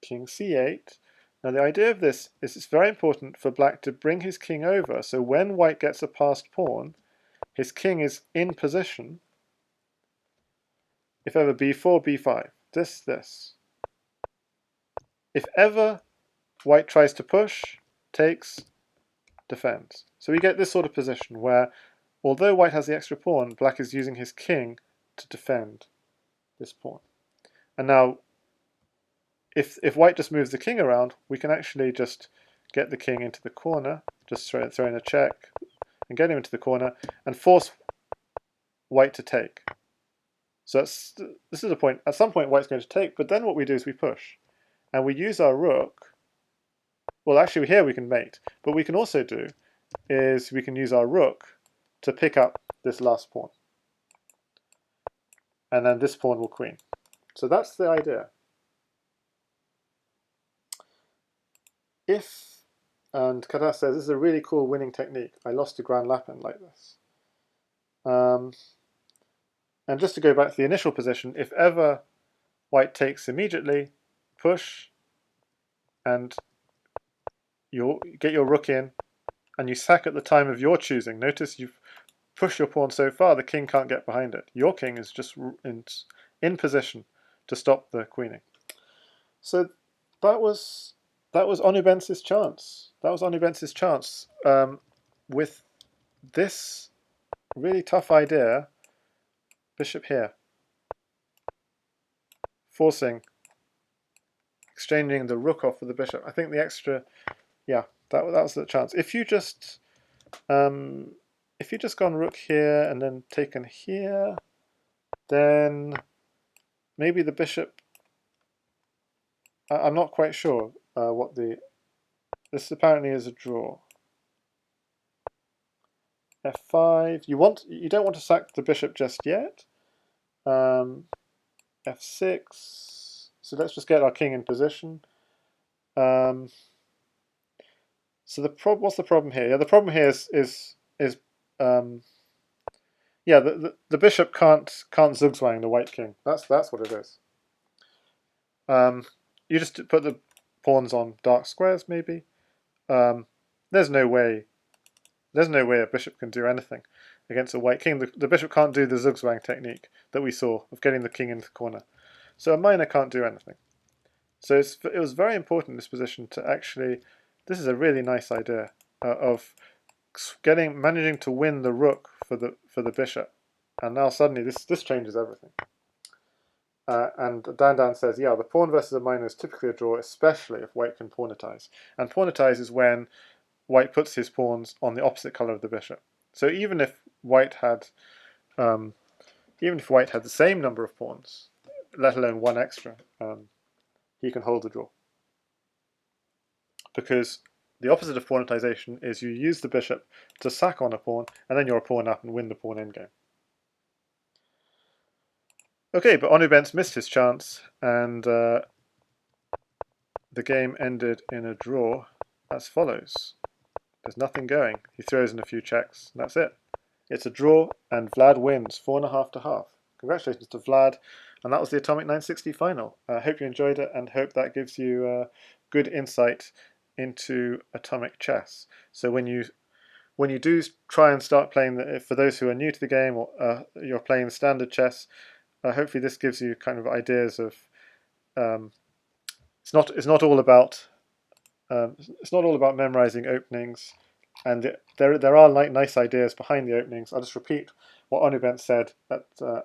king c8. Now the idea of this is it's very important for black to bring his king over, so when white gets a passed pawn, his king is in position. If ever b4, b5, this. If ever white tries to push, takes, defends. So we get this sort of position where, although white has the extra pawn, black is using his king to defend this pawn. And now, if white just moves the king around, we can actually just get the king into the corner, just throw in a check, and get him into the corner, and force white to take. So this is a point. At some point, white's going to take, but then what we do is we push, and we use our rook. Well, actually, here we can mate, but what we can also do is we can use our rook to pick up this last pawn, and then this pawn will queen. So that's the idea. And Katas says, this is a really cool winning technique. I lost to Grand Lapin like this. And just to go back to the initial position, if ever white takes immediately, push, and you get your rook in, and you sack at the time of your choosing. Notice you've pushed your pawn so far, the king can't get behind it. Your king is just in position to stop the queening. So that was onubense's chance. That was onubense's chance with this really tough idea. Bishop here, exchanging the rook off for the bishop. I think the extra, yeah, that was the chance. If you just gone rook here and then taken here, then maybe the bishop. I'm not quite sure what this apparently is a draw. f5. You don't want to sack the bishop just yet. f6. So let's just get our king in position. So what's the problem here? Yeah, the problem here is yeah, the bishop can't zugzwang the white king. That's what it is. You just put the pawns on dark squares, maybe. There's no way a bishop can do anything against a white king. The bishop can't do the zugzwang technique that we saw of getting the king into the corner. So a miner can't do anything. So it was very important in this position to actually. This is a really nice idea of managing to win the rook for the bishop, and now suddenly this changes everything. And Dan says, yeah, the pawn versus a miner is typically a draw, especially if white can pawnetize. And pawnetize is when white puts his pawns on the opposite color of the bishop. So even if white had the same number of pawns, let alone one extra, he can hold the draw. Because the opposite of pawnetization is you use the bishop to sack on a pawn, and then you're a pawn up and win the pawn endgame. Okay, but onubense missed his chance, and the game ended in a draw as follows. There's nothing going. He throws in a few checks, and that's it. It's a draw, and Vlad wins 4.5 to half. Congratulations to Vlad, and that was the Atomic 960 final. I hope you enjoyed it, and hope that gives you good insight into atomic chess. So when you do try and start playing, for those who are new to the game, or you're playing standard chess, hopefully this gives you kind of ideas of. It's not all about memorizing openings, and there are nice ideas behind the openings. I'll just repeat what onubense said,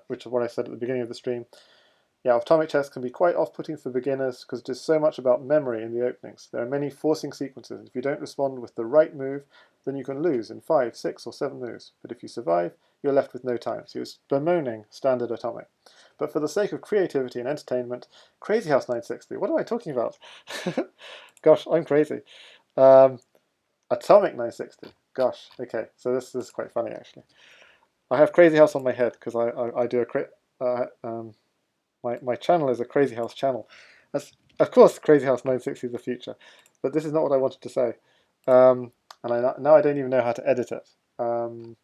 which is what I said at the beginning of the stream. Yeah, atomic chess can be quite off-putting for beginners because it is so much about memory in the openings. There are many forcing sequences. If you don't respond with the right move, then you can lose in 5, 6, or 7 moves. But if you survive, you're left with no time. So it's bemoaning standard atomic. But for the sake of creativity and entertainment, Crazy House 960. What am I talking about? Gosh, I'm crazy. Atomic 960. Gosh, okay. So this is quite funny actually. I have Crazy House on my head because I do my channel is a Crazy House channel. Of course, Crazy House 960 is the future, but this is not what I wanted to say. And now I don't even know how to edit it. Well,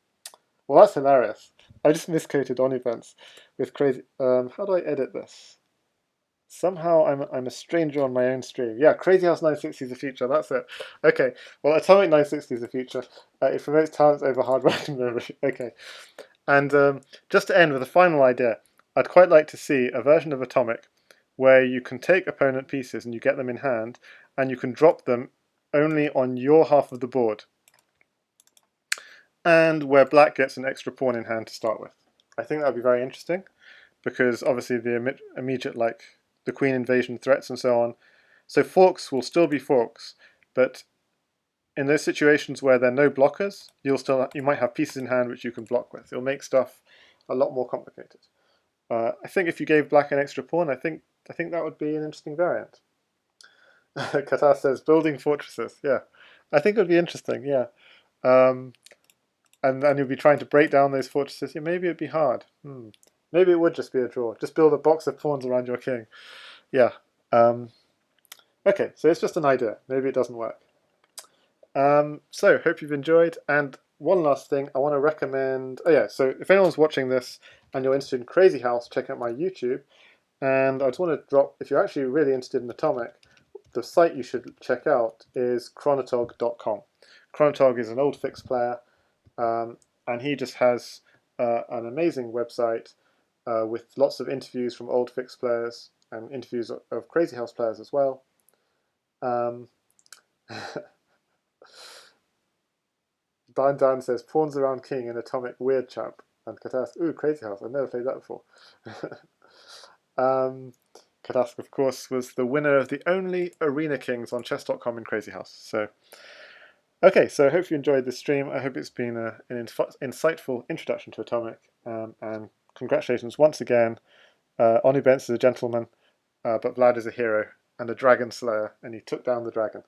that's hilarious. I just misquoted onubense with crazy. How do I edit this? Somehow I'm a stranger on my own stream. Yeah, Crazy House 960 is the future. That's it. Okay. Well, Atomic 960 is the future. It promotes talents over hard work and memory. Okay. And just to end with a final idea, I'd quite like to see a version of Atomic where you can take opponent pieces and you get them in hand, and you can drop them only on your half of the board, and where black gets an extra pawn in hand to start with. I think that would be very interesting, because obviously the immediate, like the queen invasion threats and so on. So forks will still be forks, but in those situations where there are no blockers, you might have pieces in hand which you can block with. It'll make stuff a lot more complicated. I think if you gave black an extra pawn, I think that would be an interesting variant. Qatar says building fortresses. Yeah, I think it would be interesting. Yeah, and you'll be trying to break down those fortresses. Yeah, maybe it'd be hard. Maybe it would just be a draw. Just build a box of pawns around your king. Yeah. Okay, so it's just an idea. Maybe it doesn't work. So hope you've enjoyed. And one last thing, I want to recommend. Oh yeah, so if anyone's watching this and you're interested in Crazy House, check out my YouTube. And I just want to drop, if you're actually really interested in Atomic, the site you should check out is chronotog.com. Chronotog is an old fixed player, and he just has an amazing website with lots of interviews from old fixed players and interviews of Crazy House players as well. Dan says, pawns around king in Atomic weird champ. And Katask, ooh, Crazy House, I've never played that before. Katask, of course, was the winner of the only Arena Kings on chess.com in Crazy House. So, okay, so I hope you enjoyed this stream. I hope it's been an insightful introduction to Atomic. And congratulations once again. onubense is a gentleman, but Vlad is a hero and a dragon slayer, and he took down the dragon.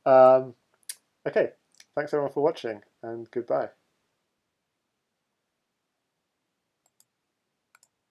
Okay, thanks everyone for watching, and goodbye.